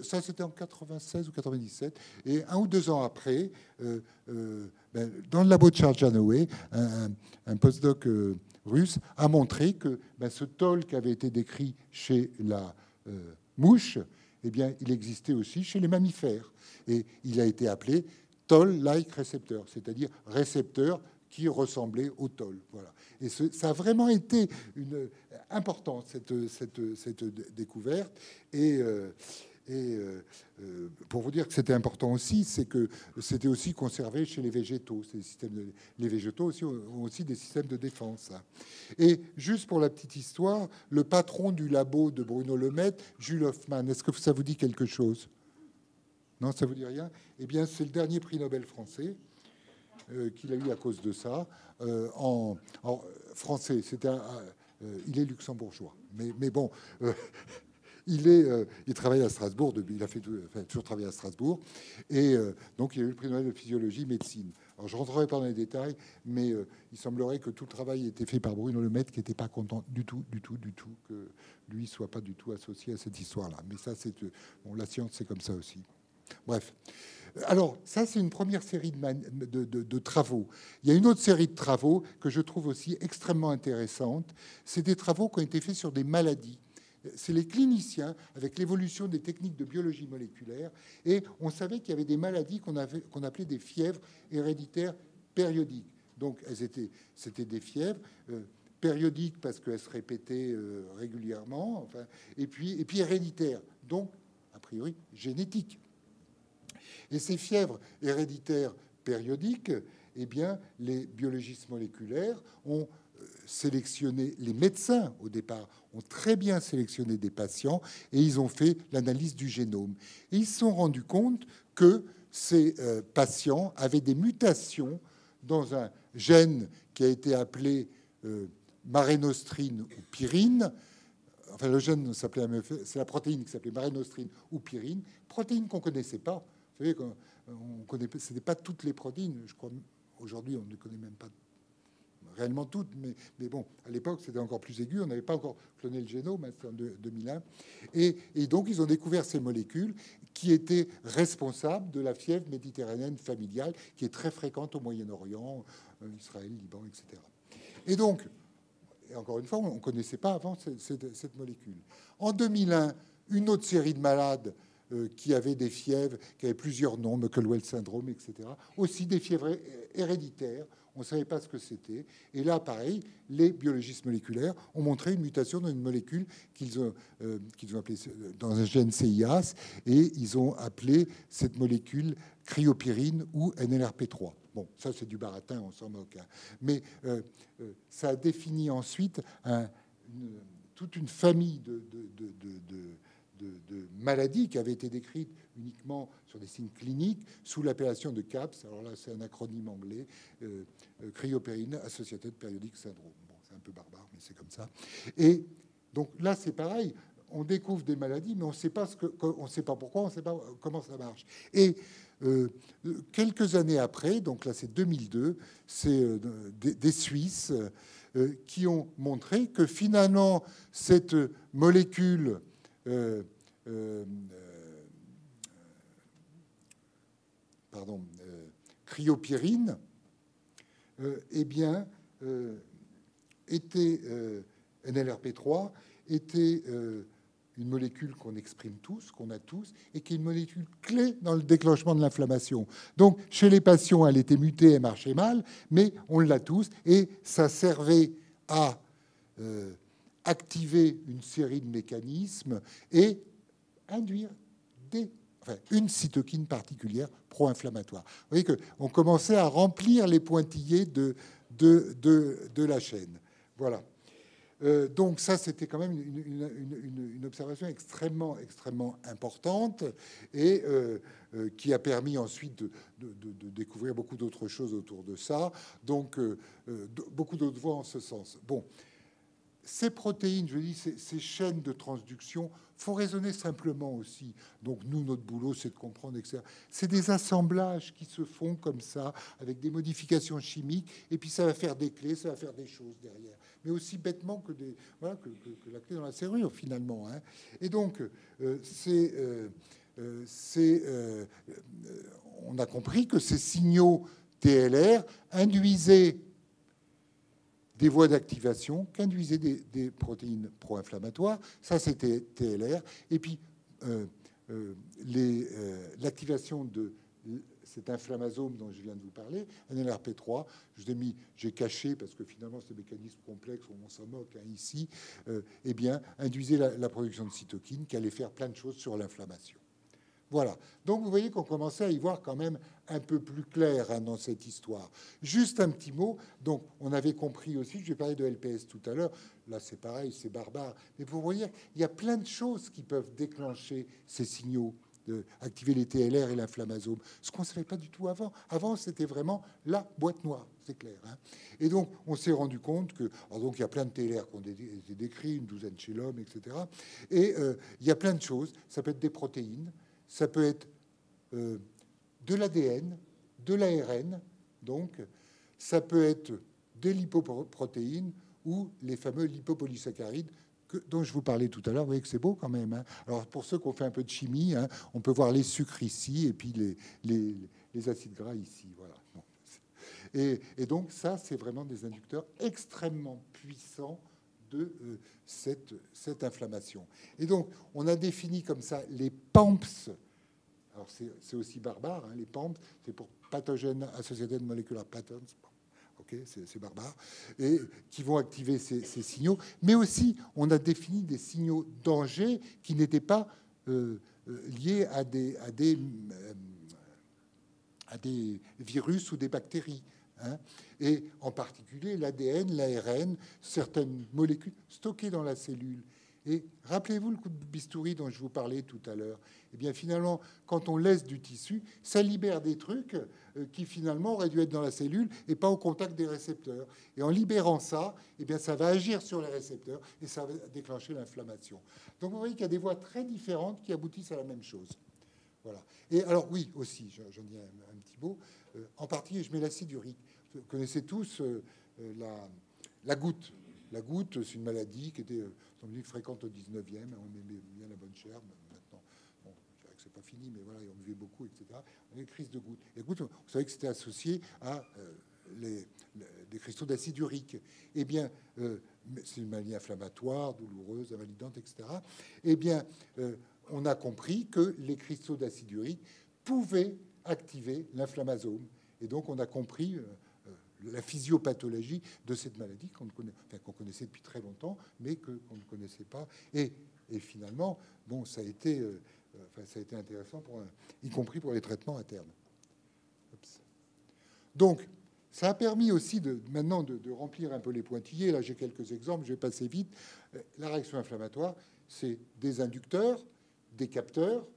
ça c'était en 96 ou 97, et 1 ou 2 ans après, dans le labo de Charles Janaway, un postdoc russe a montré que ce toll qui avait été décrit chez la mouche, eh bien, il existait aussi chez les mammifères. Et il a été appelé toll-like receptor, c'est-à-dire récepteur qui ressemblait au toll. Voilà. Et ça a vraiment été important, cette découverte. Et pour vous dire que c'était important aussi, c'est que c'était aussi conservé chez les végétaux. Les végétaux aussi ont aussi des systèmes de défense. Et juste pour la petite histoire, le patron du labo de Bruno Lemaitre, Jules Hoffmann, est-ce que ça vous dit quelque chose? Non, ça vous dit rien? Eh bien, c'est le dernier prix Nobel français qu'il a eu à cause de ça. En français, il est luxembourgeois. Mais bon, il travaille à Strasbourg. Il a toujours travaillé à Strasbourg. Et donc, il a eu le prix Nobel de physiologie, médecine. Alors, je ne rentrerai pas dans les détails, mais il semblerait que tout le travail ait été fait par Bruno Lemaitre, qui n'était pas content du tout que lui ne soit pas du tout associé à cette histoire-là. Mais ça, la science, c'est comme ça aussi. Bref. Alors, ça, c'est une première série de travaux. Il y a une autre série de travaux que je trouve aussi extrêmement intéressante. C'est des travaux qui ont été faits sur des maladies. C'est les cliniciens, avec l'évolution des techniques de biologie moléculaire, et on savait qu'il y avait des maladies qu'on appelait des fièvres héréditaires périodiques. Donc, c'était des fièvres périodiques parce qu'elles se répétaient régulièrement, enfin, et puis héréditaires, donc, a priori, génétiques. Et ces fièvres héréditaires périodiques, eh bien, les biologistes moléculaires ont sélectionné, les médecins au départ ont très bien sélectionné des patients et ils ont fait l'analyse du génome. Et ils se sont rendus compte que ces patients avaient des mutations dans un gène qui a été appelé marénostrine ou pyrine. Enfin, le gène s'appelait, c'est la protéine qui s'appelait marénostrine ou pyrine, protéine qu'on connaissait pas. Vous savez, ce n'est pas toutes les protéines. Je crois aujourd'hui, on ne connaît même pas réellement toutes. Mais bon, à l'époque, c'était encore plus aigu. On n'avait pas encore cloné le génome, c'était en 2001. Et donc, ils ont découvert ces molécules qui étaient responsables de la fièvre méditerranéenne familiale, qui est très fréquente au Moyen-Orient, Israël, Liban, etc. Et donc, et encore une fois, on ne connaissait pas avant cette molécule. En 2001, une autre série de malades qui avaient des fièvres, qui avaient plusieurs noms, Muckle-Wells syndrome, etc. Aussi des fièvres héréditaires. On ne savait pas ce que c'était. Et là, pareil, les biologistes moléculaires ont montré une mutation dans une molécule qu'ils ont appelée dans un gène CIAS, et ils ont appelé cette molécule cryopyrine ou NLRP3. Bon, ça, c'est du baratin, on s'en moque. Hein. Mais ça a défini ensuite toute une famille de maladies qui avaient été décrites uniquement sur des signes cliniques sous l'appellation de CAPS. Alors là, c'est un acronyme anglais, cryopyrine associated periodic syndrome. Bon, c'est un peu barbare, mais c'est comme ça. Et donc là, c'est pareil. On découvre des maladies, mais on ne sait pas pourquoi, on ne sait pas comment ça marche. Et quelques années après, donc là, c'est 2002, c'est des Suisses qui ont montré que finalement, cette molécule cryopyrine, eh bien, était NLRP3 était une molécule qu'on exprime tous, qu'on a tous, et qui est une molécule clé dans le déclenchement de l'inflammation. Donc, chez les patients, elle était mutée, elle marchait mal, mais on l'a tous, et ça servait à activer une série de mécanismes et induire une cytokine particulière pro-inflammatoire. Vous voyez qu'on commençait à remplir les pointillés de la chaîne. Voilà. Donc ça, c'était quand même une observation extrêmement importante et qui a permis ensuite de découvrir beaucoup d'autres choses autour de ça. Donc, beaucoup d'autres voies en ce sens. Bon. Ces protéines, je dis, ces chaînes de transduction, faut raisonner simplement aussi. Donc nous, notre boulot, c'est de comprendre, etc. C'est des assemblages qui se font comme ça, avec des modifications chimiques, et puis ça va faire des clés, ça va faire des choses derrière. mais aussi bêtement que, voilà, que la clé dans la serrure, finalement. Hein. Et donc, on a compris que ces signaux TLR induisaient des voies d'activation, qu'induisaient des protéines pro-inflammatoires. Ça, c'était TLR. Et puis, l'activation de cet inflammasome dont je viens de vous parler, NLRP3, j'ai caché parce que finalement c'est un mécanisme complexe, on s'en moque hein, ici, eh bien, induisait la production de cytokines qui allait faire plein de choses sur l'inflammation. Voilà. Donc vous voyez qu'on commençait à y voir quand même un peu plus clair hein, dans cette histoire. Juste un petit mot. Donc on avait compris aussi, je vais parler de LPS tout à l'heure. Là c'est pareil, c'est barbare. Mais pour vous dire, il y a plein de choses qui peuvent déclencher ces signaux, activer les TLR et l'inflammasome. Ce qu'on ne savait pas du tout avant. Avant c'était vraiment la boîte noire, c'est clair. Hein. Et donc on s'est rendu compte que, alors donc il y a plein de TLR qui ont été décrits, une douzaine chez l'homme, etc. Et il y a plein de choses. Ça peut être des protéines. Ça peut être de l'ADN, de l'ARN, donc ça peut être des lipoprotéines ou les fameux lipopolysaccharides dont je vous parlais tout à l'heure. Vous voyez que c'est beau quand même. Hein. Alors pour ceux qui ont fait un peu de chimie, hein, on peut voir les sucres ici et puis les acides gras ici. Voilà. Et donc ça, c'est vraiment des inducteurs extrêmement puissants de cette inflammation. Et donc, on a défini comme ça les PAMPs. Alors, c'est aussi barbare, hein, les PAMPs, c'est pour Pathogen Associated Molecular Patterns. OK, c'est barbare. Et qui vont activer ces signaux. Mais aussi, on a défini des signaux danger qui n'étaient pas liés à des virus ou des bactéries. Hein, et en particulier l'ADN, l'ARN, certaines molécules stockées dans la cellule. Et rappelez-vous le coup de bistouri dont je vous parlais tout à l'heure. Eh bien, finalement, quand on laisse du tissu, ça libère des trucs qui, finalement, auraient dû être dans la cellule et pas au contact des récepteurs. Et en libérant ça, eh bien, ça va agir sur les récepteurs et ça va déclencher l'inflammation. Donc, vous voyez qu'il y a des voies très différentes qui aboutissent à la même chose. Voilà. Et alors, oui, aussi, j'en dis un petit mot. En particulier, je mets l'acide urique. Vous connaissez tous la goutte. La goutte, c'est une maladie qui était fréquente au 19e. On aimait bien la bonne chair. Maintenant, bon, je dirais que c'est pas fini, mais voilà, on buvait beaucoup, etc. On a une crise de goutte. Et goutte, vous savez que c'était associé à des cristaux d'acide urique. Eh bien, c'est une maladie inflammatoire, douloureuse, invalidante, etc. Eh bien, on a compris que les cristaux d'acide urique pouvaient activer l'inflammasome. Et donc, on a compris la physiopathologie de cette maladie qu'on connaissait depuis très longtemps, mais qu'on ne connaissait pas. Et finalement, bon, ça a été intéressant, y compris pour les traitements internes. Oups. Donc, ça a permis aussi maintenant de remplir un peu les pointillés. Là, j'ai quelques exemples, je vais passer vite. La réaction inflammatoire, c'est des inducteurs, des capteurs,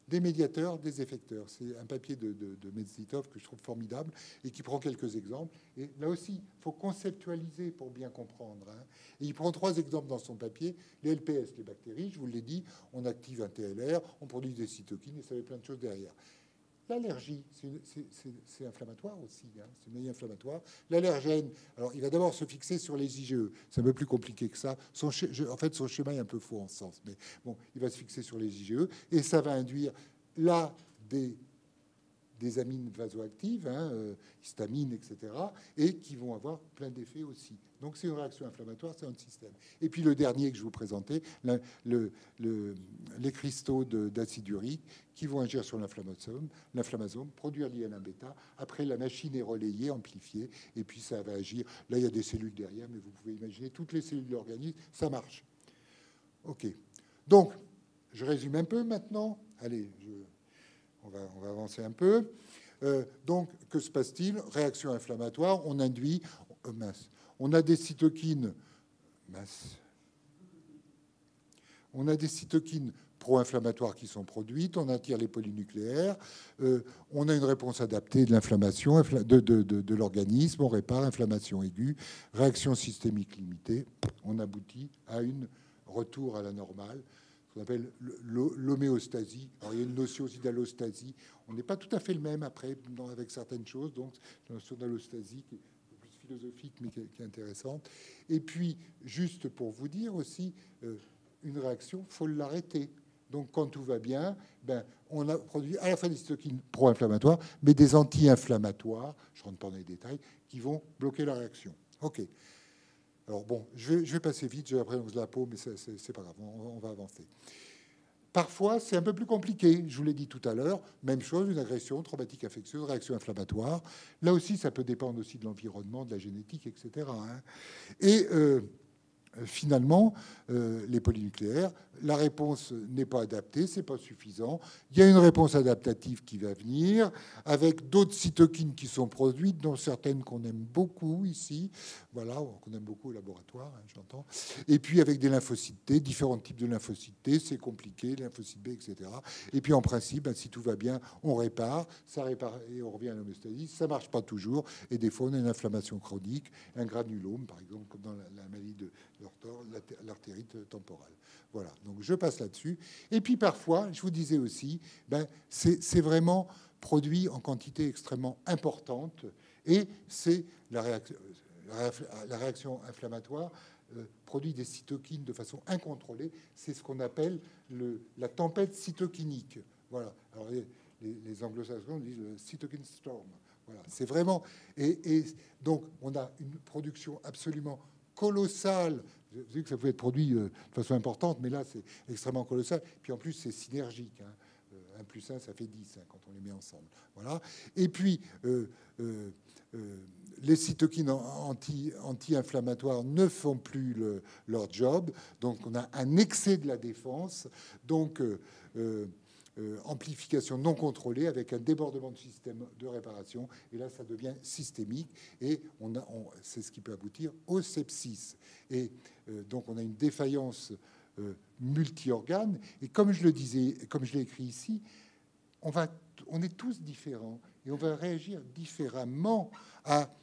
des médiateurs, des effecteurs. C'est un papier de Medzitov que je trouve formidable et qui prend quelques exemples. Et là aussi, il faut conceptualiser pour bien comprendre. Hein. Et il prend 3 exemples dans son papier. Les LPS, les bactéries, je vous l'ai dit, on active un TLR, on produit des cytokines et ça fait plein de choses derrière. L'allergie, c'est inflammatoire aussi, hein, c'est une maladie inflammatoire. L'allergène, alors il va d'abord se fixer sur les IgE, c'est un peu plus compliqué que ça. En fait, son schéma est un peu faux en ce sens, mais bon, il va se fixer sur les IgE et ça va induire là des amines vasoactives, hein, histamines, etc., et qui vont avoir plein d'effets aussi. Donc c'est une réaction inflammatoire, c'est un système. Et puis le dernier que je vous présentais, les cristaux d'acide urique qui vont agir sur l'inflammasome, produire l'IL-1β. Après, la machine est relayée, amplifiée, et puis ça va agir. Là, il y a des cellules derrière, mais vous pouvez imaginer toutes les cellules de l'organisme, ça marche. OK. Donc, je résume un peu maintenant. Allez, on va avancer un peu. Donc, que se passe-t-il? Réaction inflammatoire, on induit... On a des cytokines... On a des cytokines pro-inflammatoires qui sont produites, on attire les polynucléaires, on a une réponse adaptée de l'inflammation, de l'organisme, on répare inflammation aiguë, réaction systémique limitée, on aboutit à un retour à la normale, qu'on appelle l'homéostasie. Alors, il y a une notion aussi d'allostasie. On n'est pas tout à fait le même après avec certaines choses, donc la notion d'allostasie qui est plus philosophique, mais qui est intéressante. Et puis, juste pour vous dire aussi, une réaction, il faut l'arrêter. Donc, quand tout va bien, ben, on a produit à la fois des cytokines pro-inflammatoires, mais des anti-inflammatoires, je ne rentre pas dans les détails, qui vont bloquer la réaction. OK. Alors, bon, je vais passer vite, j'ai après la peau, mais c'est pas grave, on va avancer. Parfois, c'est un peu plus compliqué. Je vous l'ai dit tout à l'heure. Même chose, une agression traumatique infectieuse, réaction inflammatoire. Là aussi, ça peut dépendre aussi de l'environnement, de la génétique, etc. Et finalement, les polynucléaires, la réponse n'est pas adaptée, c'est pas suffisant. Il y a une réponse adaptative qui va venir, avec d'autres cytokines qui sont produites, dont certaines qu'on aime beaucoup ici, voilà, qu'on aime beaucoup au laboratoire, j'entends. Et puis avec des lymphocytes T, différents types de lymphocytes T, c'est compliqué, lymphocytes B, etc. Et puis en principe, ben, si tout va bien, on répare, ça répare et on revient à l'homéostasie. Ça marche pas toujours, et des fois on a une inflammation chronique, un granulome, par exemple, comme dans la maladie de l'artérite temporale. Voilà, donc je passe là-dessus. Et puis parfois, je vous disais aussi, ben, c'est vraiment produit en quantité extrêmement importante, et c'est la réaction inflammatoire produit des cytokines de façon incontrôlée. C'est ce qu'on appelle la tempête cytokinique. Voilà. Alors les anglo-saxons disent le cytokine storm. Voilà, c'est vraiment... Et donc, on a une production absolument colossale. Vous savez que ça peut être produit de façon importante, mais là, c'est extrêmement colossal. Puis en plus, c'est synergique. 1 plus 1, ça fait 10 quand on les met ensemble. Voilà. Et puis, les cytokines anti-inflammatoires ne font plus leur job. Donc, on a un excès de la défense. Donc, amplification non contrôlée avec un débordement du système de réparation. Et là, ça devient systémique. Et c'est ce qui peut aboutir au sepsis. Et donc, on a une défaillance multi-organes. Et comme je le disais, comme je l'ai écrit ici, on est tous différents et on va réagir différemment à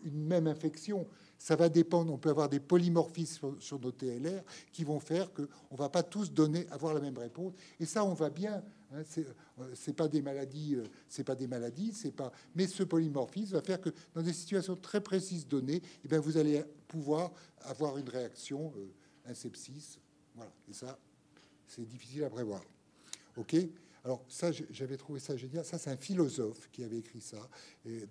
une même infection. Ça va dépendre, on peut avoir des polymorphismes sur nos TLR qui vont faire qu'on ne va pas tous avoir la même réponse. Et ça, on va bien. Hein, c'est pas des maladies, mais ce polymorphisme va faire que dans des situations très précises données, eh bien, vous allez pouvoir avoir une réaction, un sepsis. Voilà. Et ça, c'est difficile à prévoir. OK ? Alors ça, j'avais trouvé ça génial. Ça, c'est un philosophe qui avait écrit ça,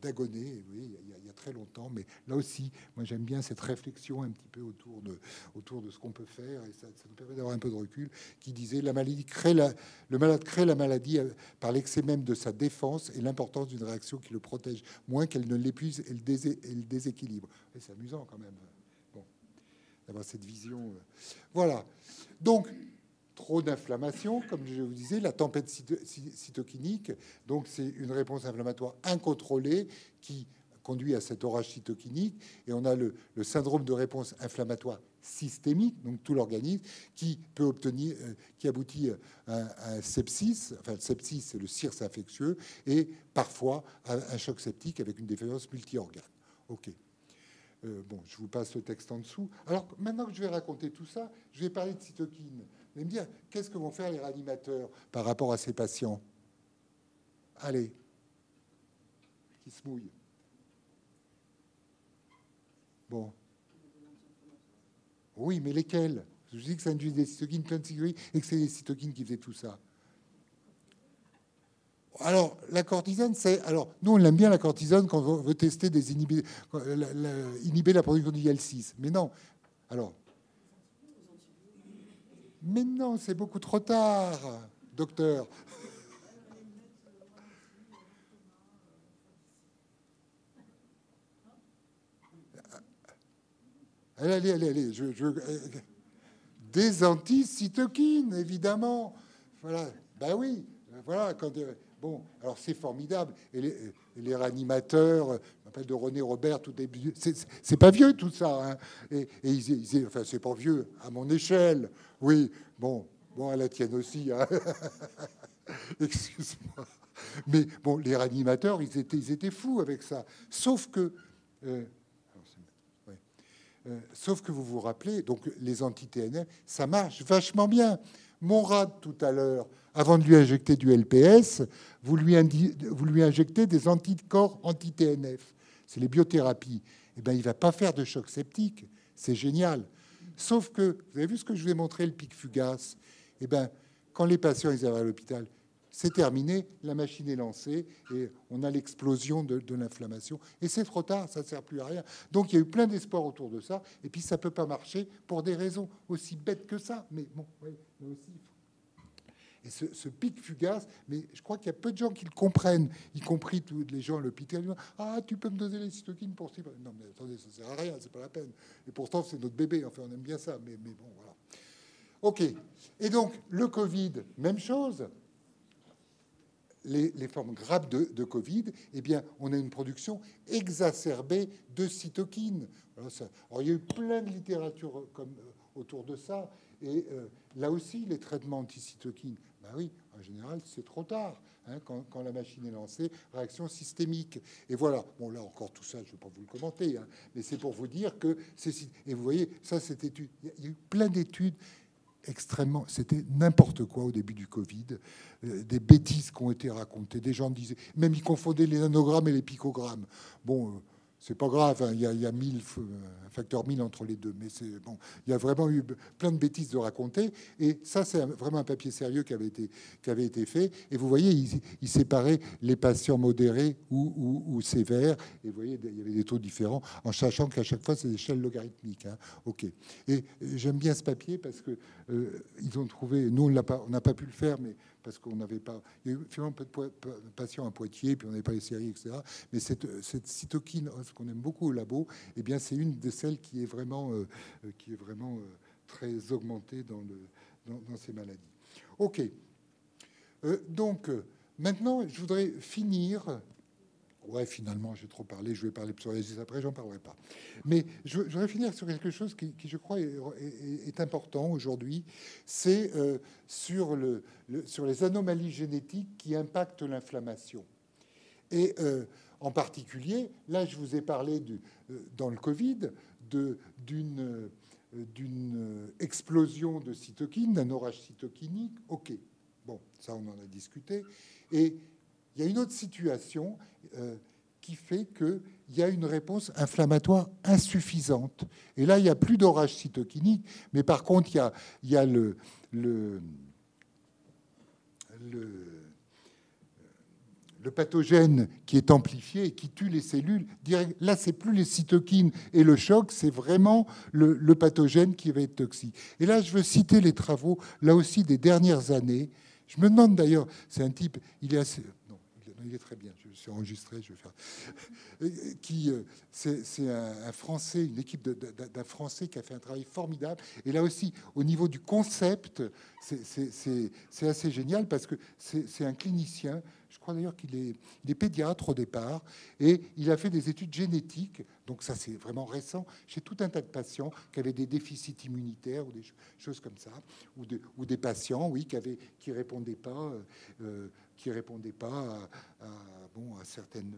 Dagonet, oui, il y a très longtemps. Mais là aussi, moi, j'aime bien cette réflexion un petit peu autour de ce qu'on peut faire. Et ça nous permet d'avoir un peu de recul, qui disait le malade crée la maladie par l'excès même de sa défense et l'importance d'une réaction qui le protège moins qu'elle ne l'épuise et le déséquilibre. Et c'est amusant quand même. Bon, d'avoir cette vision. Voilà. Donc, trop d'inflammation, comme je vous disais, la tempête cytokinique. Donc, c'est une réponse inflammatoire incontrôlée qui conduit à cet orage cytokinique. Et on a le syndrome de réponse inflammatoire systémique, donc tout l'organisme, qui aboutit à un sepsis. Enfin, le sepsis, c'est le cirrhe infectieux, et parfois à un choc septique avec une défaillance multi-organes. OK. Bon, je vous passe le texte en dessous. Alors, maintenant que je vais raconter tout ça, je vais parler de cytokines. Vous allez me dire, qu'est-ce que vont faire les réanimateurs par rapport à ces patients? Allez, qui se mouillent. Bon. Oui, mais lesquels? Je dis que ça induit des cytokines plein de cytokines et que c'est les cytokines qui faisaient tout ça. Alors, la cortisone, c'est... Alors, nous, on aime bien la cortisone quand on veut tester inhiber la production du IL-6. Mais non. Alors... Mais non, c'est beaucoup trop tard, docteur. Allez. Des anticytokines, évidemment. Voilà. Ben oui. Voilà. Bon, alors c'est formidable. Et les réanimateurs, je m'appelle de René Robert, tout début. C'est pas vieux tout ça. Hein. Et enfin, c'est pas vieux à mon échelle. Oui, bon, à la tienne aussi. Hein. Excuse-moi. Mais bon, les réanimateurs, ils étaient fous avec ça. Sauf que vous vous rappelez, donc les anti-TNF, ça marche vachement bien. Monrad, tout à l'heure, avant de lui injecter du LPS, vous lui injectez des anticorps anti-TNF. c'est les biothérapies, eh ben, il ne va pas faire de choc septique. C'est génial. Sauf que, vous avez vu ce que je vous ai montré, le pic fugace? Eh ben, quand les patients ils arrivent à l'hôpital, c'est terminé, la machine est lancée et on a l'explosion de l'inflammation. Et c'est trop tard, ça ne sert plus à rien. Donc il y a eu plein d'espoir autour de ça. Et puis ça ne peut pas marcher pour des raisons aussi bêtes que ça. Mais bon, oui, mais aussi. Et ce pic fugace, mais je crois qu'il y a peu de gens qui le comprennent, y compris tous les gens à l'hôpital. Ah, tu peux me donner les cytokines pour ça? Non, mais attendez, ça ne sert à rien, c'est pas la peine. Et pourtant, c'est notre bébé. Enfin, on aime bien ça. Mais bon, voilà. OK. Et donc, le Covid, même chose. Les formes graves de Covid, eh bien, on a une production exacerbée de cytokines. Alors, il y a eu plein de littérature autour de ça. Et là aussi, les traitements anticytokines, ben oui, en général, c'est trop tard. Hein, quand la machine est lancée, réaction systémique. Et voilà. Bon, là encore, tout ça, je ne vais pas vous le commenter, hein, mais c'est pour vous dire que c'est... Et vous voyez, ça, cette étude, il y a eu plein d'études extrêmement, c'était n'importe quoi au début du Covid, des bêtises qui ont été racontées. Des gens disaient, même ils confondaient les nanogrammes et les picogrammes. Bon, c'est pas grave, hein, il y a un facteur 1000 entre les deux, mais c'est bon. Il y a vraiment eu plein de bêtises de raconter, et ça, c'est vraiment un papier sérieux qui avait été fait. Et vous voyez, il séparait les patients modérés ou sévères, et vous voyez, il y avait des taux différents, en sachant qu'à chaque fois, c'est des échelles logarithmiques. Hein. OK. Et j'aime bien ce papier parce que ils ont trouvé, nous, on n'a pas pu le faire, mais parce qu'on n'avait pas... Il y a eu finalement peu de patients à Poitiers, puis on n'avait pas les séries, etc. Mais cette cytokine, ce qu'on aime beaucoup au labo, eh bien, c'est une de celles qui est vraiment très augmentée dans ces maladies. OK. Donc, maintenant, je voudrais finir... Ouais, finalement, j'ai trop parlé. Je vais parler de psoriasis après, j'en parlerai pas. Mais je voudrais finir sur quelque chose qui je crois, est important aujourd'hui. C'est sur les anomalies génétiques qui impactent l'inflammation. Et en particulier, là, je vous ai parlé dans le Covid d'une explosion de cytokines, d'un orage cytokinique. OK. Bon, ça, on en a discuté. Et il y a une autre situation qui fait qu'il y a une réponse inflammatoire insuffisante. Et là, il n'y a plus d'orage cytokinique, mais par contre, il y a le pathogène qui est amplifié et qui tue les cellules. Là, c'est plus les cytokines et le choc, c'est vraiment le pathogène qui va être toxique. Et là, je veux citer les travaux, là aussi, des dernières années. Je me demande d'ailleurs, c'est un type, il est assez... Il est très bien, je suis enregistré, je vais faire. C'est un Français, une équipe d'un Français qui a fait un travail formidable. Et là aussi, au niveau du concept, c'est assez génial parce que c'est un clinicien. Je crois d'ailleurs qu'il est pédiatre au départ. Et il a fait des études génétiques. Donc ça, c'est vraiment récent. Chez tout un tas de patients qui avaient des déficits immunitaires ou des choses comme ça. Ou des patients, oui, qui répondaient pas... qui répondaient pas à certaines...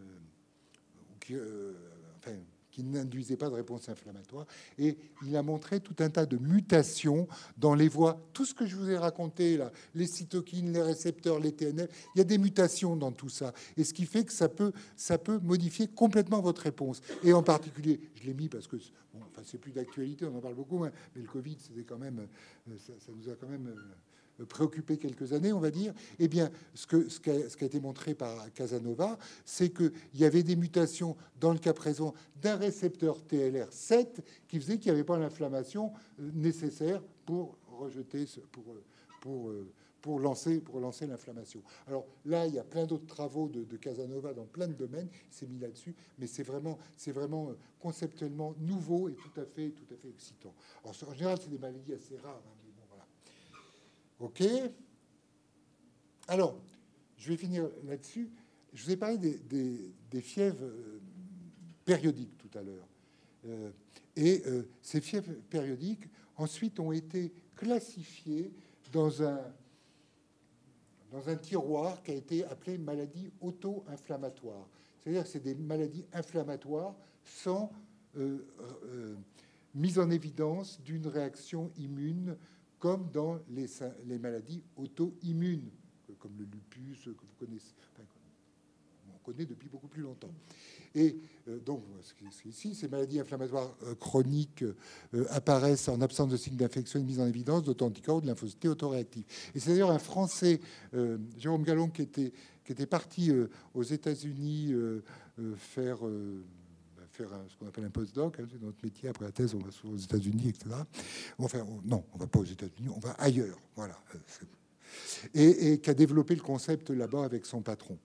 qui n'induisaient pas de réponse inflammatoire. Et il a montré tout un tas de mutations dans les voies. Tout ce que je vous ai raconté, là, les cytokines, les récepteurs, les TNF, il y a des mutations dans tout ça. Et ce qui fait que ça peut modifier complètement votre réponse. Et en particulier, je l'ai mis parce que bon, enfin, c'est plus d'actualité, on en parle beaucoup, hein, mais le Covid, c'était quand même, ça nous a quand même... préoccupé quelques années, on va dire, eh bien, ce qui a été montré par Casanova, c'est qu'il y avait des mutations, dans le cas présent, d'un récepteur TLR7 qui faisait qu'il n'y avait pas l'inflammation nécessaire pour rejeter, pour lancer l'inflammation. Alors là, il y a plein d'autres travaux de Casanova dans plein de domaines, il s'est mis là-dessus, mais c'est vraiment conceptuellement nouveau et tout à fait excitant. Alors, en général, c'est des maladies assez rares, hein. OK. Alors, je vais finir là-dessus. Je vous ai parlé des fièvres périodiques tout à l'heure. Ces fièvres périodiques, ensuite, ont été classifiées dans un tiroir qui a été appelé maladie auto-inflammatoire. C'est-à-dire que c'est des maladies inflammatoires sans mise en évidence d'une réaction immune, comme dans les maladies auto-immunes, comme le lupus, que vous connaissez, enfin, on connaît depuis beaucoup plus plus longtemps. Et donc, ici, ces maladies inflammatoires chroniques apparaissent en absence de signes d'infection mise en évidence d'auto-anticorps ou de lymphocytes autoréactifs. Et c'est d'ailleurs un Français, Jérôme Gallon, qui était parti aux États-Unis faire ce qu'on appelle un postdoc, hein, c'est notre métier. Après la thèse, on va souvent aux États-Unis, etc. Enfin, non, on ne va pas aux États-Unis, on va ailleurs. Voilà. Et qui a développé le concept là-bas avec son patron.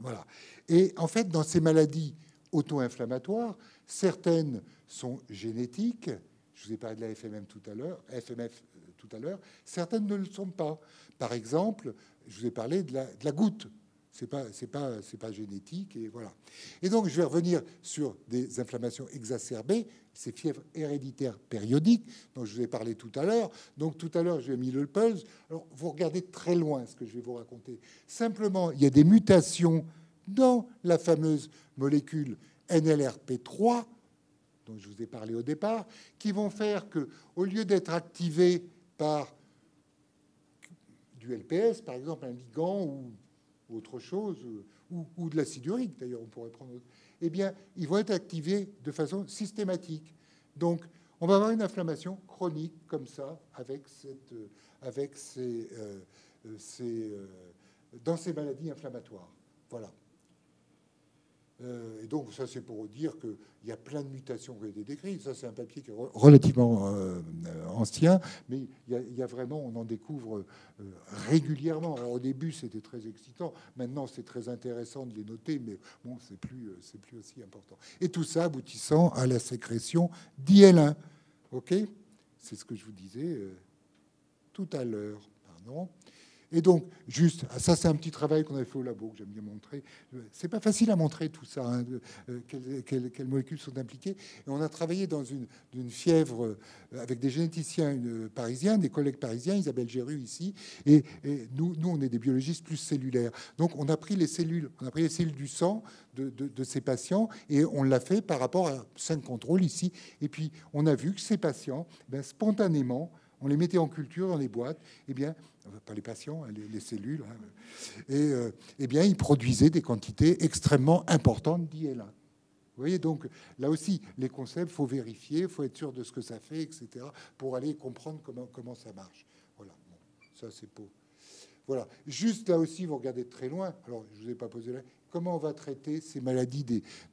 Voilà. Et en fait, dans ces maladies auto-inflammatoires, certaines sont génétiques. Je vous ai parlé de la FMF tout à l'heure. Certaines ne le sont pas. Par exemple, je vous ai parlé de la goutte. C'est pas génétique, et voilà. Et donc, je vais revenir sur des inflammations exacerbées, ces fièvres héréditaires périodiques dont je vous ai parlé tout à l'heure. Donc, tout à l'heure, je vais mis le pulse. Alors, vous regardez très loin ce que je vais vous raconter. Simplement, il y a des mutations dans la fameuse molécule NLRP3, dont je vous ai parlé au départ, qui vont faire que, au lieu d'être activés par du LPS, par exemple, un ligand ou autre chose, ou de l'acide urique, d'ailleurs, on pourrait prendre, eh bien, ils vont être activés de façon systématique. Donc, on va avoir une inflammation chronique comme ça, dans ces maladies inflammatoires. Voilà. Et donc, ça, c'est pour dire qu'il y a plein de mutations qui ont été décrites. Ça, c'est un papier qui est relativement ancien, mais il y a vraiment, on en découvre régulièrement. Alors, au début, c'était très excitant. Maintenant, c'est très intéressant de les noter, mais bon, c'est plus aussi important. Et tout ça aboutissant à la sécrétion d'IL1. OK ? C'est ce que je vous disais tout à l'heure. Pardon. Et donc, juste, ça c'est un petit travail qu'on avait fait au labo, que j'aime bien montrer. C'est pas facile à montrer tout ça, hein, quelles molécules sont impliquées. Et on a travaillé dans une fièvre avec des généticiens parisiens, des collègues parisiens, Isabelle Géru ici, et nous, on est des biologistes plus cellulaires. Donc, on a pris les cellules du sang de ces patients, et on l'a fait par rapport à 5 contrôles ici. Et puis, on a vu que ces patients, spontanément, on les mettait en culture dans les boîtes, eh bien, pas les patients, les cellules, hein, et bien, ils produisaient des quantités extrêmement importantes d'IL1. Vous voyez, donc là aussi, les concepts, il faut vérifier, il faut être sûr de ce que ça fait, etc., pour aller comprendre comment ça marche. Voilà, bon, ça c'est pour. Voilà, juste là aussi, vous regardez très loin. Alors, je ne vous ai pas posé là. Comment on va traiter ces maladies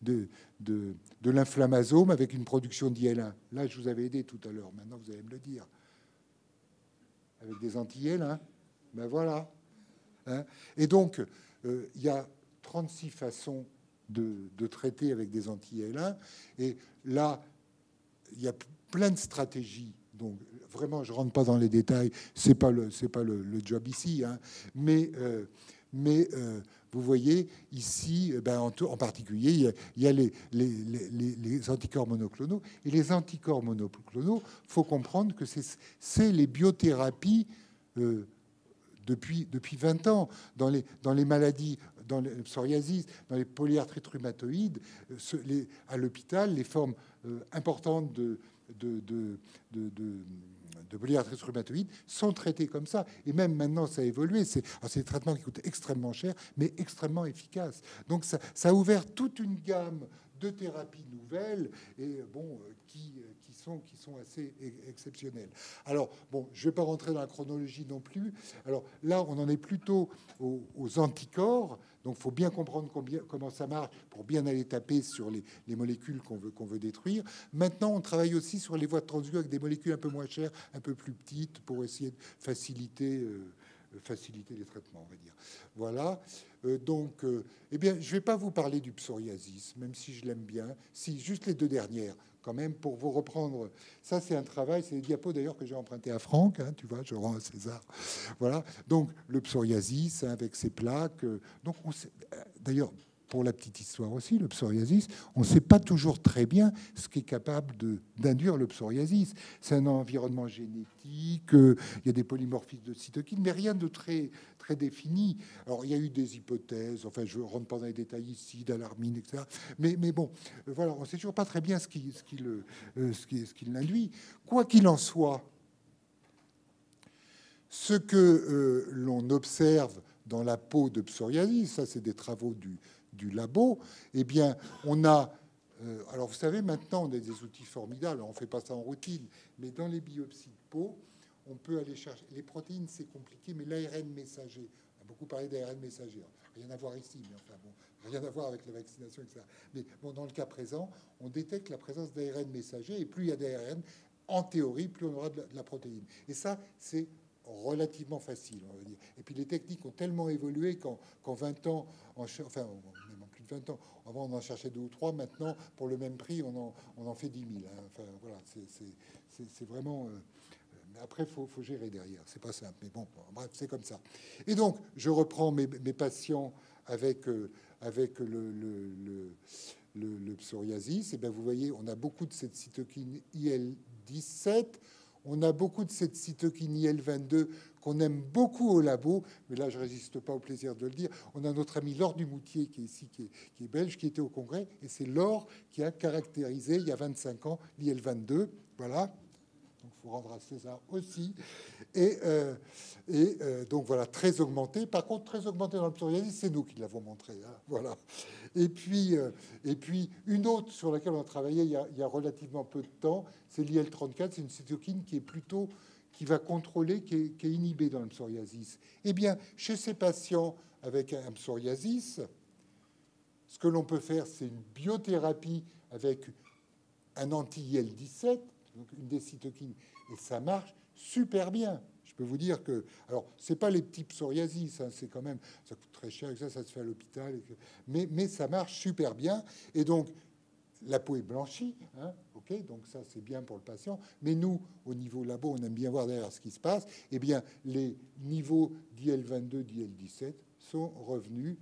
de l'inflammasome avec une production d'IL1? Là, je vous avais aidé tout à l'heure. Maintenant, vous allez me le dire. Avec des anti-IL, hein, ben voilà. Hein. Et donc, il y a 36 façons de traiter avec des anti-IL1. Et là, il y a plein de stratégies. Donc, vraiment, je ne rentre pas dans les détails. C'est pas le job ici. Hein. Mais vous voyez, ici, en particulier, il y a les anticorps monoclonaux. Et les anticorps monoclonaux, il faut comprendre que c'est les biothérapies depuis 20 ans. Dans les maladies, dans le psoriasis, dans les polyarthrites rhumatoïdes, à l'hôpital, les formes importantes de polyarthrite rhumatoïde sont traités comme ça. Et même maintenant, ça a évolué. C'est des traitements qui coûtent extrêmement cher, mais extrêmement efficaces. Donc, ça a ouvert toute une gamme de thérapies nouvelles et qui sont assez exceptionnelles. Alors, bon, je ne vais pas rentrer dans la chronologie non plus. Alors là, on en est plutôt aux anticorps. Donc, il faut bien comprendre comment ça marche pour bien aller taper sur les molécules qu'on veut détruire. Maintenant, on travaille aussi sur les voies de transduction avec des molécules un peu moins chères, un peu plus petites, pour essayer de faciliter les traitements, on va dire. Voilà. Donc, eh bien, je ne vais pas vous parler du psoriasis, même si je l'aime bien. Si, juste les 2 dernières, quand même, pour vous reprendre. Ça, c'est un travail, c'est des diapos d'ailleurs que j'ai emprunté à Franck, hein, tu vois, je rends à César. Voilà. Donc, le psoriasis, hein, avec ses plaques. Donc, d'ailleurs, pour la petite histoire aussi, le psoriasis, on ne sait pas toujours très bien ce qui est capable d'induire le psoriasis. C'est un environnement génétique, il y a des polymorphismes de cytokines, mais rien de très, très défini. Alors, il y a eu des hypothèses, enfin, je ne rentre pas dans les détails ici, d'alarmine, etc. Mais bon, voilà, on ne sait toujours pas très bien ce qui l'induit. Quoi qu'il en soit, ce que l'on observe dans la peau de psoriasis, ça c'est des travaux du labo, eh bien on a... alors vous savez, maintenant on a des outils formidables, on ne fait pas ça en routine, mais dans les biopsies de peau, on peut aller chercher... Les protéines c'est compliqué, mais l'ARN messager, on a beaucoup parlé d'ARN messager, rien à voir ici, mais enfin bon, rien à voir avec la vaccination, etc. Mais bon, dans le cas présent, on détecte la présence d'ARN messager, et plus il y a d'ARN, en théorie, plus on aura de la protéine. Et ça, c'est relativement facile, on va dire. Et puis les techniques ont tellement évolué qu'en 20 ans, enfin, même en plus de 20 ans, avant on en cherchait 2 ou 3, maintenant, pour le même prix, on en fait 10 000. Hein. Enfin, voilà, c'est vraiment... mais après, il faut gérer derrière. C'est pas simple. Mais bon, bref, c'est comme ça. Et donc, je reprends mes patients avec le psoriasis. Et bien, vous voyez, on a beaucoup de cette cytokine IL-17. On a beaucoup de cette cytokine IL-22 qu'on aime beaucoup au labo, mais là, je résiste pas au plaisir de le dire. On a notre ami Laure Dumoutier, qui est ici, qui est belge, qui était au congrès, et c'est Laure qui a caractérisé, il y a 25 ans, l'IL-22. Voilà. Donc, il faut rendre à César aussi. Et donc, voilà, très augmenté. Par contre, très augmenté dans le psoriasis, c'est nous qui l'avons montré. Hein, voilà. Et puis, une autre sur laquelle on a travaillé il y a relativement peu de temps, c'est l'IL-34. C'est une cytokine qui est plutôt... qui va contrôler, qui est inhibée dans le psoriasis. Eh bien, chez ces patients avec un psoriasis, ce que l'on peut faire, c'est une biothérapie avec un anti-IL-17, donc une des cytokines, et ça marche super bien. Je peux vous dire que, alors, c'est pas les petits psoriasis, hein, c'est quand même, ça coûte très cher, et ça se fait à l'hôpital, mais ça marche super bien. Et donc, la peau est blanchie, hein, ok, donc ça c'est bien pour le patient. Mais nous, au niveau labo, on aime bien voir derrière ce qui se passe. Eh bien, les niveaux d'IL-22, d'IL-17 sont revenus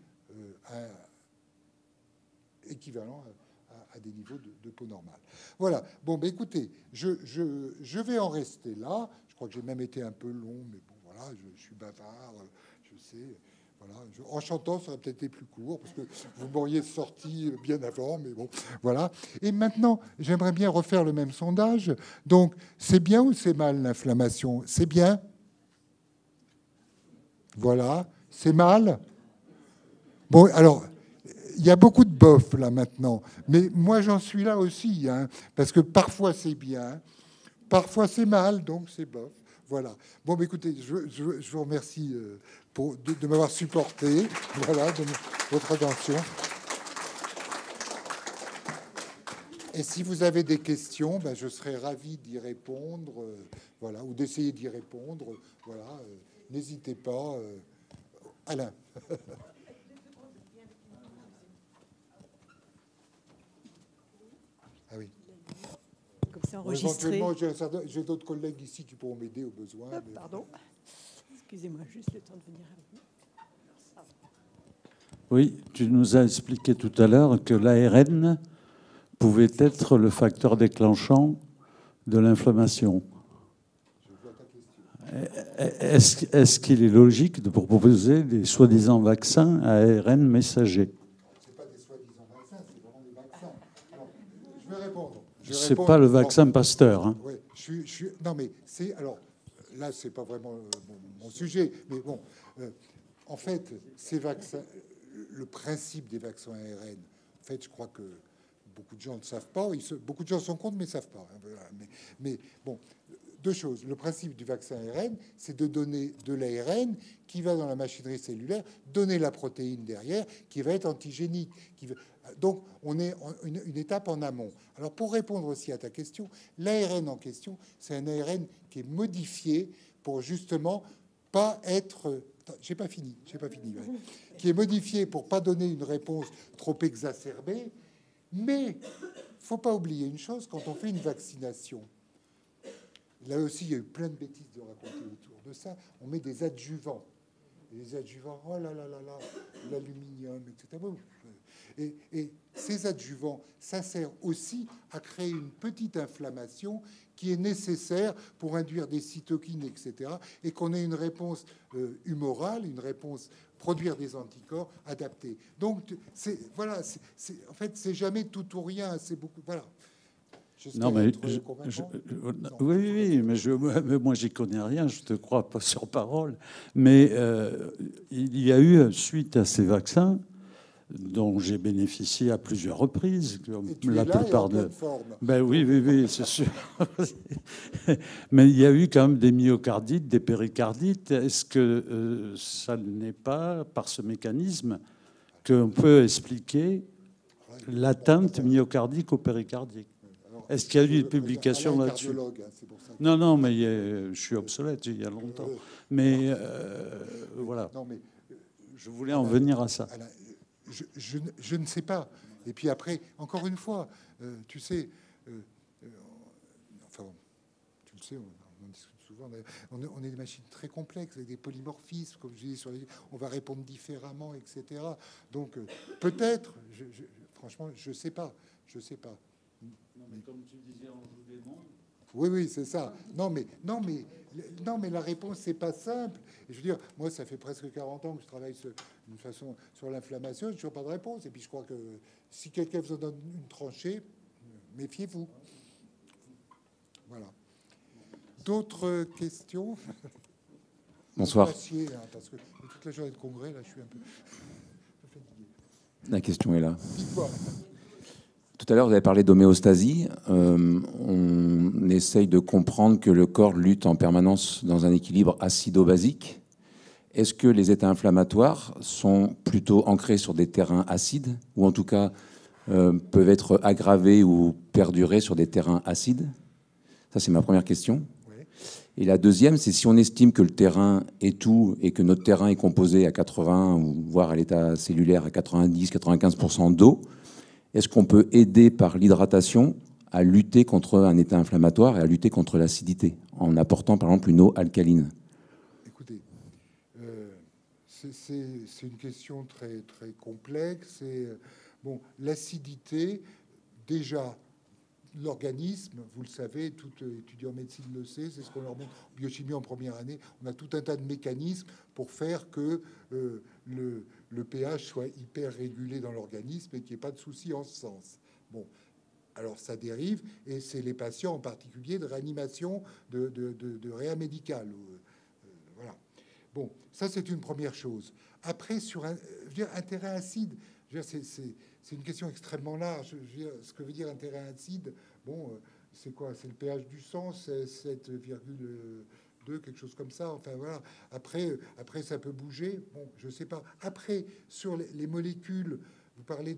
équivalents à des niveaux de peau normale. Voilà. Bon, ben écoutez, je vais en rester là. Je crois que j'ai même été un peu long, mais bon, voilà, je suis bavard, je sais. Voilà, en chantant, ça aurait peut-être été plus court parce que vous m'auriez sorti bien avant, mais bon, voilà. Et maintenant, j'aimerais bien refaire le même sondage. Donc, c'est bien ou c'est mal l'inflammation? C'est bien. Voilà, c'est mal. Bon, alors, il y a beaucoup de bof là maintenant, mais moi j'en suis là aussi, hein, parce que parfois c'est bien, parfois c'est mal, donc c'est bof. Voilà. Bon, bah, écoutez, je vous remercie de m'avoir supporté, voilà, de votre attention. Et si vous avez des questions, ben, je serais ravi d'y répondre, voilà, ou d'essayer d'y répondre. Voilà, n'hésitez pas, Alain. Ah oui. Comme c'est enregistré. Éventuellement, j'ai d'autres collègues ici qui pourront m'aider au besoin. Mais... Pardon. Excusez-moi, juste le temps de venir à vous. Oui, tu nous as expliqué tout à l'heure que l'ARN pouvait être le facteur déclenchant de l'inflammation. Est-ce qu'il est logique de proposer des soi-disant vaccins à ARN messager? C'est pas des soi-disant vaccins, c'est vraiment des vaccins. Alors, je vais répondre. C'est pas le vaccin Pasteur. Hein. Oui, non, mais c'est... Alors, là, c'est pas vraiment mon sujet, mais bon, en fait, ces vaccins, le principe des vaccins ARN, en fait, je crois que beaucoup de gens ne savent pas. Beaucoup de gens sont contre, mais ne savent pas. Mais bon, deux choses. Le principe du vaccin ARN, c'est de donner de l'ARN qui va dans la machinerie cellulaire, donner la protéine derrière, qui va être antigénique. Donc, on est une étape en amont. Alors, pour répondre aussi à ta question, l'ARN en question, c'est un ARN qui est modifié pour justement pas être... J'ai pas fini. Ouais. Qui est modifié pour pas donner une réponse trop exacerbée. Mais faut pas oublier une chose, quand on fait une vaccination, là aussi, il y a eu plein de bêtises de raconter autour de ça. On met des adjuvants. Et les adjuvants, oh là là là là, l'aluminium, etc. Et ces adjuvants, ça sert aussi à créer une petite inflammation qui est nécessaire pour induire des cytokines, etc. Et qu'on ait une réponse humorale, une réponse produire des anticorps adaptés. Donc, voilà, en fait, c'est jamais tout ou rien. C'est beaucoup. Voilà. Non, mais être convaincant. oui, mais moi, j'y connais rien, je te crois pas sur parole. Mais il y a eu, suite à ces vaccins, dont j'ai bénéficié à plusieurs reprises, comme Et tu la es là et plupart en de... pleine forme. Ben oui, c'est sûr. Mais il y a eu quand même des myocardites, des péricardites. Est-ce que ça n'est pas, par ce mécanisme, qu'on peut expliquer l'atteinte myocardique ou péricardique? Est-ce qu'il y a eu des publications Alain est là-dessus? cardiologue, hein, c'est pour ça. Non, mais je suis obsolète, il y a longtemps. Mais voilà, Non, mais je voulais en venir à ça. Alain, je ne sais pas. Et puis après, encore une fois, tu sais, enfin, tu le sais, on en discute souvent. On est des machines très complexes avec des polymorphismes, comme je disais on va répondre différemment, etc. Donc peut-être, franchement, je sais pas. Non, mais comme tu disais, on joue des mondes. Oui, c'est ça. Non, mais la réponse, c'est pas simple. Et je veux dire, moi, ça fait presque 40 ans que je travaille d'une façon sur l'inflammation, j'ai toujours pas de réponse. Et puis, je crois que si quelqu'un vous en donne une tranchée, méfiez-vous. Voilà. D'autres questions? Bonsoir. Acier, hein, parce que toute la journée de congrès, là, je suis un peu fatigué. La question est là. Dites-moi. Tout à l'heure, vous avez parlé d'homéostasie. On essaye de comprendre que le corps lutte en permanence dans un équilibre acido-basique. Est-ce que les états inflammatoires sont plutôt ancrés sur des terrains acides, ou en tout cas peuvent être aggravés ou perdurer sur des terrains acides? Ça, c'est ma première question. Et la deuxième, c'est si on estime que le terrain est tout et que notre terrain est composé à 80, ou voire à l'état cellulaire à 90-95% d'eau, est-ce qu'on peut aider par l'hydratation à lutter contre un état inflammatoire et à lutter contre l'acidité en apportant par exemple une eau alcaline? Écoutez, c'est une question très, très complexe. Et, bon, l'acidité, déjà, l'organisme, vous le savez, tout étudiant en médecine le sait, c'est ce qu'on leur montre en biochimie en première année. On a tout un tas de mécanismes pour faire que le pH soit hyper régulé dans l'organisme et qu'il n'y ait pas de souci en ce sens. Bon, alors ça dérive, et c'est les patients en particulier de réanimation, de réa médicale. Voilà. Bon, ça c'est une première chose. Après, sur je veux dire, intérêt acide, c'est une question extrêmement large. Je veux dire, ce que veut dire intérêt acide, bon, c'est quoi? C'est le pH du sang, c'est 7,2, quelque chose comme ça. Enfin voilà. Après, ça peut bouger. Bon, je sais pas. Après, sur les molécules, vous parlez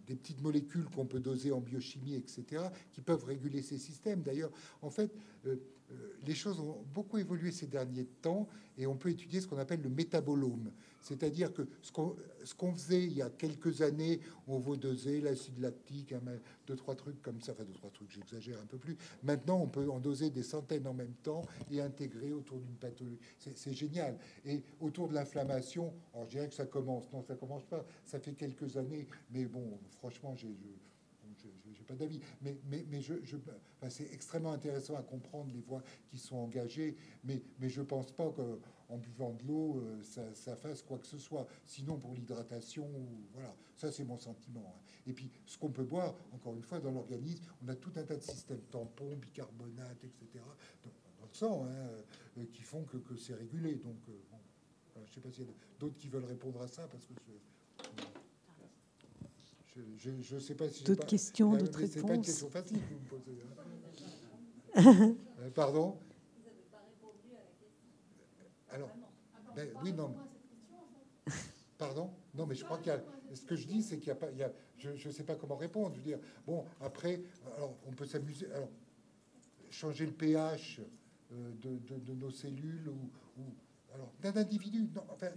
des petites molécules qu'on peut doser en biochimie, etc., qui peuvent réguler ces systèmes. D'ailleurs, en fait, les choses ont beaucoup évolué ces derniers temps et on peut étudier ce qu'on appelle le métabolome. C'est-à-dire que ce qu'on faisait il y a quelques années, on dosait l'acide lactique, hein, 2-3 trucs comme ça, enfin 2-3 trucs, j'exagère un peu plus. Maintenant, on peut en doser des centaines en même temps et intégrer autour d'une pathologie. C'est génial. Et autour de l'inflammation, alors je dirais que ça commence. Non, ça commence pas. Ça fait quelques années, mais bon, franchement, j'ai pas d'avis, mais enfin, c'est extrêmement intéressant à comprendre les voies qui sont engagées, mais je pense pas qu'en buvant de l'eau, ça fasse quoi que ce soit. Sinon, pour l'hydratation, voilà, ça c'est mon sentiment. Hein. Et puis, ce qu'on peut boire, encore une fois, dans l'organisme, on a tout un tas de systèmes tampons, bicarbonate, etc., dans le sang, hein, qui font que c'est régulé. Donc, bon, voilà, je sais pas s'il y a d'autres qui veulent répondre à ça, parce que je ne sais pas si d'autres questions, d'autres réponses. C'est pas une question facile que vous me posez. Hein. Pardon. Vous n'avez pas répondu à la question. Alors, ben, oui, non. Pardon. Non, mais je crois qu'il y a. Ce que je dis, c'est qu'il n'y a pas. Je ne sais pas comment répondre. Je veux dire, bon, après, alors, on peut s'amuser. Alors, changer le pH de nos cellules ou alors d'un individu, non, enfin,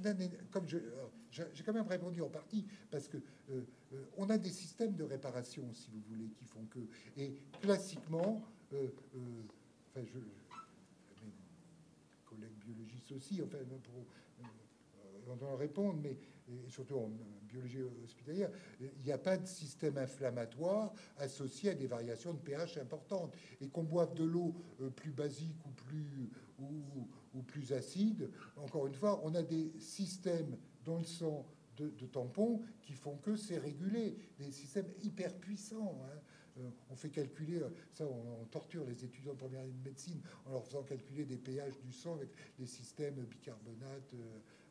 comme j'ai quand même répondu en partie, parce que on a des systèmes de réparation, si vous voulez, qui font que, et classiquement, enfin, mes collègues biologistes aussi, enfin, on doit répondre, mais et surtout en biologie hospitalière, il n'y a pas de système inflammatoire associé à des variations de pH importantes. Et qu'on boive de l'eau plus basique ou plus acide, encore une fois, on a des systèmes dans le sang de tampons qui font que c'est régulé. Des systèmes hyper puissants. Hein. On fait calculer, ça on torture les étudiants de première année de médecine en leur faisant calculer des pH du sang avec des systèmes bicarbonate,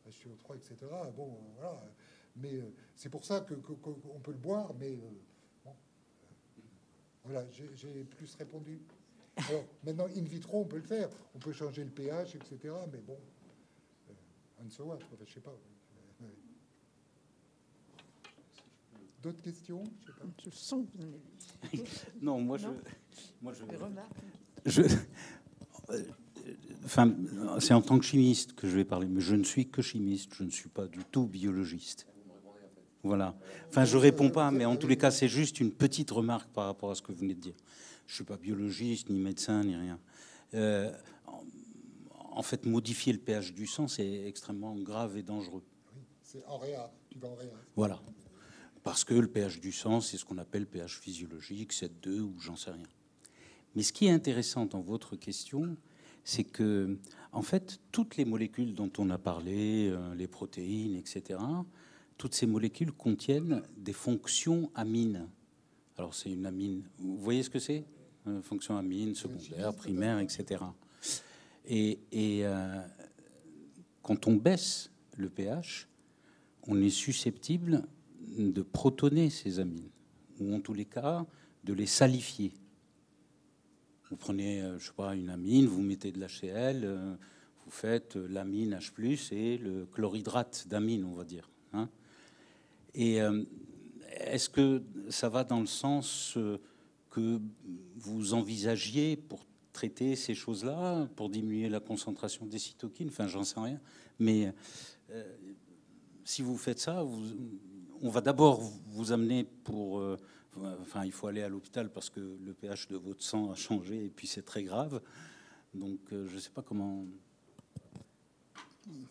HCO3, etc. Bon, voilà. Mais c'est pour ça qu'on peut le boire, mais bon, voilà, j'ai plus répondu. Alors maintenant, in vitro, on peut le faire. On peut changer le pH, etc. Mais bon, and so what, je sais pas. D'autres questions? Je sens que vous en avez. Non, moi, Non. je Des remarques. Enfin, c'est en tant que chimiste que je vais parler, mais je ne suis que chimiste, je ne suis pas du tout biologiste. Voilà. Enfin, je réponds pas, mais en tous les cas, c'est juste une petite remarque par rapport à ce que vous venez de dire. Je suis pas biologiste, ni médecin, ni rien. En fait, modifier le pH du sang, c'est extrêmement grave et dangereux. Oui, c'est en réa, tu vas en réa. Voilà. Parce que le pH du sang, c'est ce qu'on appelle pH physiologique, 7,2 ou j'en sais rien. Mais ce qui est intéressant dans votre question, c'est que, en fait, toutes les molécules dont on a parlé, les protéines, etc., toutes ces molécules contiennent des fonctions amines. Alors, c'est une amine. Vous voyez ce que c'est? Fonction amine, secondaire, primaire, etc. Et quand on baisse le pH, on est susceptible de protoner ces amines, ou en tous les cas, de les salifier. Vous prenez, je sais pas, une amine, vous mettez de l'HCl, vous faites l'amine H+, et le chlorhydrate d'amine, on va dire. Hein. Et est-ce que ça va dans le sens que vous envisagiez pour traiter ces choses-là, pour diminuer la concentration des cytokines? Enfin, j'en sais rien. Mais si vous faites ça, on va d'abord vous amener pour... enfin, il faut aller à l'hôpital parce que le pH de votre sang a changé et puis c'est très grave. Donc, je ne sais pas comment...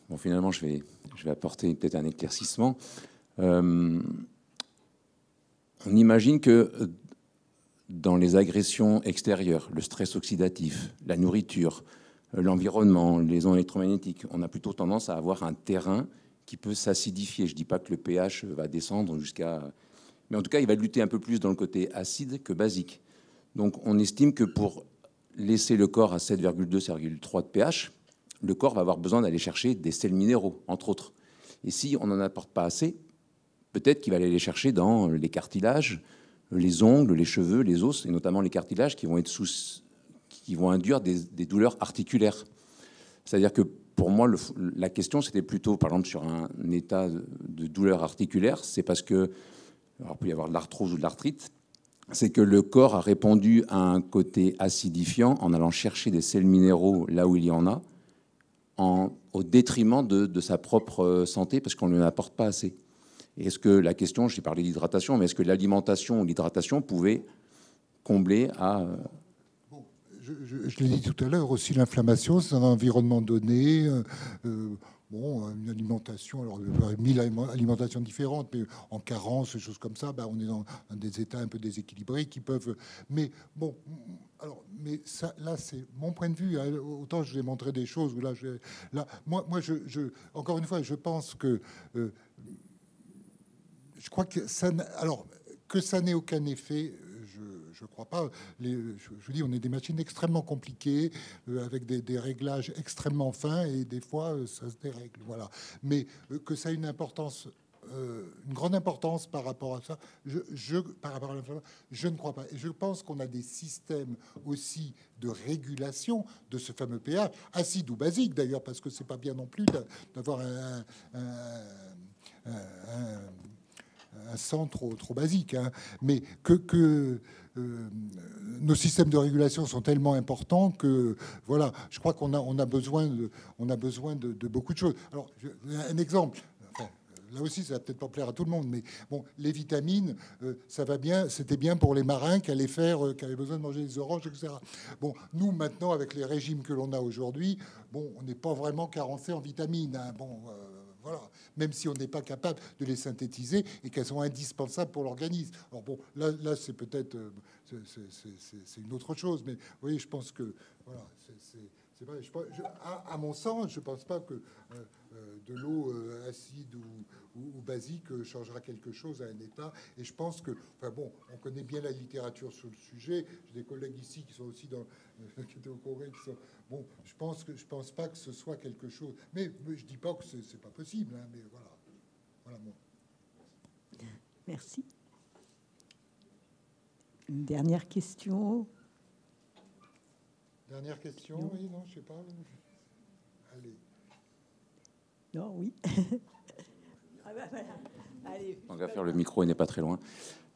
Bon, finalement, je vais apporter peut-être un éclaircissement. On imagine que dans les agressions extérieures, le stress oxydatif, la nourriture, l'environnement, les ondes électromagnétiques, on a plutôt tendance à avoir un terrain qui peut s'acidifier. Je ne dis pas que le pH va descendre jusqu'à... Mais en tout cas, il va lutter un peu plus dans le côté acide que basique. Donc, on estime que pour laisser le corps à 7,2, 7,3 de pH, le corps va avoir besoin d'aller chercher des sels minéraux, entre autres. Et si on n'en apporte pas assez, peut-être qu'il va aller les chercher dans les cartilages, les ongles, les cheveux, les os, et notamment les cartilages qui vont induire des douleurs articulaires. C'est-à-dire que pour moi, la question, c'était plutôt, par exemple, sur un état de douleur articulaire, c'est parce que, alors, il peut y avoir de l'arthrose ou de l'arthrite, c'est que le corps a répondu à un côté acidifiant en allant chercher des sels minéraux là où il y en a, au détriment de sa propre santé, parce qu'on ne lui apporte pas assez. Et est-ce que la question, j'ai parlé d'hydratation, mais est-ce que l'alimentation ou l'hydratation pouvaient combler à... Bon, je l'ai dit tout à l'heure, aussi l'inflammation, c'est un environnement donné. Bon, une alimentation, alors il y a 1000 alimentations différentes, mais en carence, des choses comme ça, ben, on est dans des états un peu déséquilibrés qui peuvent... Mais bon, alors, mais ça, là, c'est mon point de vue. Hein, autant je vais montrer des choses où là, moi, encore une fois, je pense que... je crois que ça... Alors, que ça n'ait aucun effet... Je ne crois pas. Je vous dis, on est des machines extrêmement compliquées, avec des réglages extrêmement fins, et des fois, ça se dérègle. Voilà. Mais que ça a une importance, une grande importance par rapport à ça, par rapport à l'inflammation, je ne crois pas. Et je pense qu'on a des systèmes aussi de régulation de ce fameux pH, acide ou basique d'ailleurs, parce que c'est pas bien non plus d'avoir un sang trop basique, hein. Mais que nos systèmes de régulation sont tellement importants que voilà, je crois qu'on a besoin de beaucoup de choses. Alors, un exemple. Enfin, là aussi, ça va peut-être pas plaire à tout le monde, mais bon, les vitamines, ça va bien. C'était bien pour les marins qui avaient besoin de manger des oranges, etc. Bon, nous maintenant, avec les régimes que l'on a aujourd'hui, bon, on n'est pas vraiment carencé en vitamines, hein. Bon. Voilà, même si on n'est pas capable de les synthétiser et qu'elles sont indispensables pour l'organisme. Alors bon, là c'est peut-être c'est une autre chose, mais vous voyez, je pense que voilà, c'est vrai. À mon sens, je pense pas que de l'eau acide ou ou basique changera quelque chose à un état. Et je pense que, enfin bon, on connaît bien la littérature sur le sujet. J'ai des collègues ici qui sont aussi qui étaient au Congrès, qui sont bon. Je pense pas que ce soit quelque chose. Mais je dis pas que c'est pas possible. Hein, mais voilà, voilà moi. Merci. Une dernière question. Dernière question, oui, non, je sais pas. Allez. Non, oui. Ah bah voilà. Allez. On va faire le micro, il n'est pas très loin.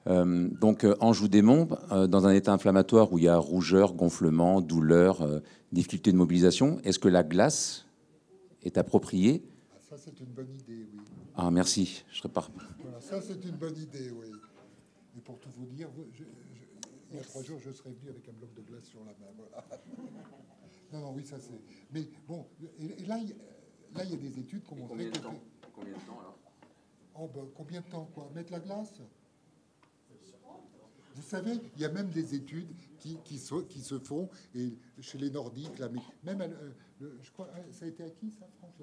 Donc, angioedémon, dans un état inflammatoire où il y a rougeur, gonflement, douleur, difficulté de mobilisation, est-ce que la glace est appropriée? Ah, ça, c'est une bonne idée, oui. Ah, merci, je serais pas... Voilà, ça, c'est une bonne idée, oui. Et pour tout vous dire, il y a 3 jours, je serais venu avec un bloc de glace sur la main. Voilà. Non, non, oui, ça c'est. Mais bon, et là, il y a des études qui ont montré. Combien de temps alors? Oh, ben, combien de temps, quoi? Mettre la glace? Vous savez, il y a même des études qui se font, et chez les Nordiques, là, mais même, je crois, ça a été acquis, ça, Franck,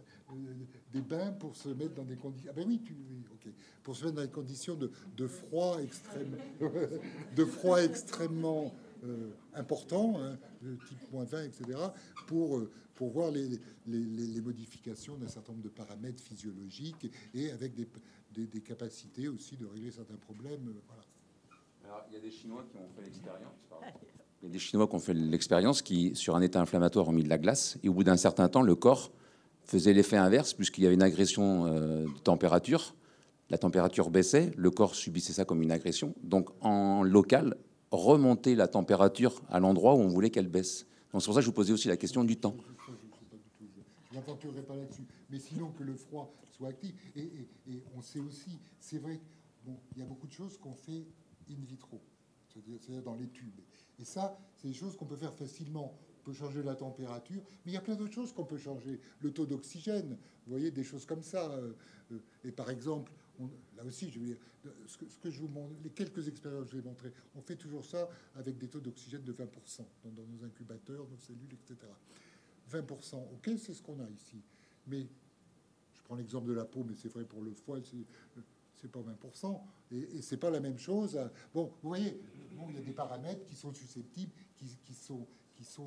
des bains pour se mettre dans des conditions. Ah ben oui, oui, ok, pour se mettre dans des conditions de froid extrême, de froid extrêmement important, hein, de type -20, etc., pour voir les modifications d'un certain nombre de paramètres physiologiques et avec des capacités aussi de régler certains problèmes. Voilà. Alors, il y a des Chinois qui ont fait l'expérience. Il y a des Chinois qui ont fait l'expérience qui, sur un état inflammatoire, ont mis de la glace. Et au bout d'un certain temps, le corps faisait l'effet inverse, puisqu'il y avait une agression de température. La température baissait, le corps subissait ça comme une agression. Donc, en local, remonter la température à l'endroit où on voulait qu'elle baisse. Donc, c'est pour ça que je vous posais aussi la question du temps. Je n'aventurerai pas là-dessus. Mais sinon, que le froid soit actif. Et on sait aussi, c'est vrai, bon, il y a beaucoup de choses qu'on fait in vitro, c'est-à-dire dans les tubes. Et ça, c'est des choses qu'on peut faire facilement. On peut changer la température, mais il y a plein d'autres choses qu'on peut changer. Le taux d'oxygène, vous voyez, des choses comme ça. Et par exemple, là aussi, je veux dire, ce que je vous montre, les quelques expériences que je vais montrer, on fait toujours ça avec des taux d'oxygène de 20% dans nos incubateurs, nos cellules, etc. 20%, ok, c'est ce qu'on a ici. Mais je prends l'exemple de la peau, mais c'est vrai pour le foie, c'est pas 20%, et c'est pas la même chose. Bon, vous voyez, bon, il y a des paramètres qui sont susceptibles, qui sont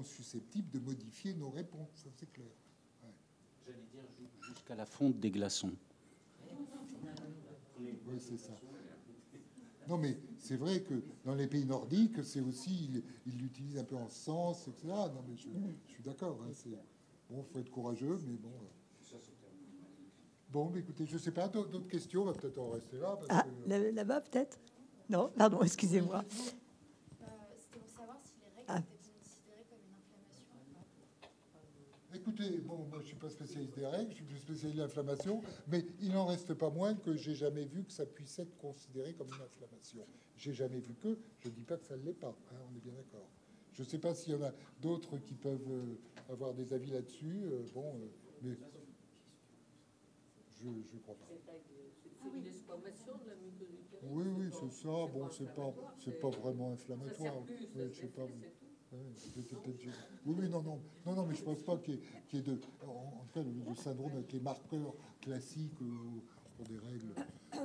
susceptibles de modifier nos réponses, ça c'est clair. Ouais. J'allais dire jusqu'à la fonte des glaçons. Oui, c'est ça. Non, mais c'est vrai que dans les pays nordiques, c'est aussi, ils l'utilisent un peu en sens, etc. Non, mais je suis d'accord. Hein, bon, faut être courageux, mais bon. Bon, mais écoutez, je sais pas, d'autres questions, on va peut-être en rester là. Parce que... Là-bas, peut-être? Non, pardon, excusez-moi. C'était pour savoir si les règles étaient considérées comme une inflammation. Écoutez, bon, moi je suis pas spécialiste des règles, je suis plus spécialiste de l'inflammation, mais il n'en reste pas moins que j'ai jamais vu que ça puisse être considéré comme une inflammation. J'ai jamais vu que, je dis pas que ça ne l'est pas, hein, on est bien d'accord. Je sais pas s'il y en a d'autres qui peuvent avoir des avis là-dessus, mais je crois pas. C'est une exclamation de la muqueuse utérine. Oui, oui, c'est ça. Bon, c'est pas vraiment inflammatoire. Oui, je sais pas. Oui, non, mais je pense pas qu'il y ait de, en tout cas, le syndrome avec les marqueurs classiques pour des règles.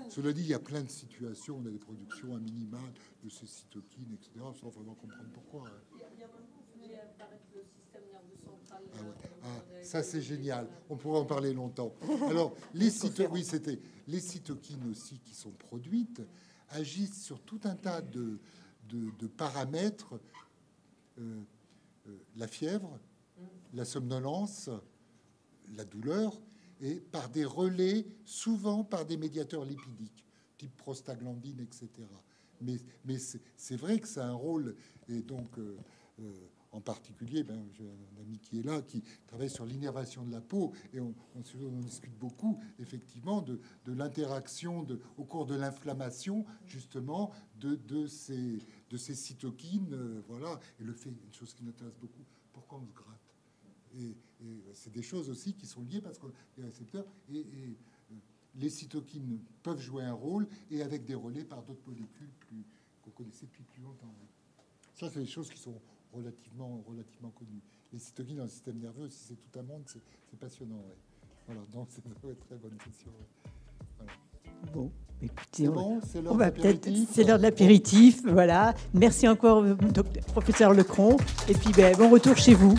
Cela dit, il y a plein de situations. On a des productions à minima de ces cytokines, etc., sans vraiment comprendre pourquoi. Hein. Ah ouais. Ah, ça c'est génial. On pourrait en parler longtemps. Alors, les cytokines aussi qui sont produites agissent sur tout un tas de paramètres. La fièvre, la somnolence, la douleur, et par des relais, souvent par des médiateurs lipidiques, type prostaglandine, etc. Mais c'est vrai que ça a un rôle, et donc en particulier, j'ai un ami qui est là, qui travaille sur l'innervation de la peau, et on discute beaucoup, effectivement, de l'interaction au cours de l'inflammation, justement, de ces cytokines, voilà. Et le fait, une chose qui m'intéresse beaucoup, pourquoi on se gratte? Et c'est des choses aussi qui sont liées parce que les récepteurs et les cytokines peuvent jouer un rôle, et avec des relais par d'autres molécules qu'on connaissait depuis plus longtemps. Ça, c'est des choses qui sont relativement connues. Les cytokines dans le système nerveux, si c'est tout un monde, c'est passionnant. Ouais. Voilà, donc c'est une très bonne question. Ouais. Voilà. Bon, écoutez, C'est bon, c'est l'heure on va de peut-être. l'apéritif. C'est l'heure de l'apéritif, voilà. Merci encore, professeur Lecron. Et puis, bon retour chez vous.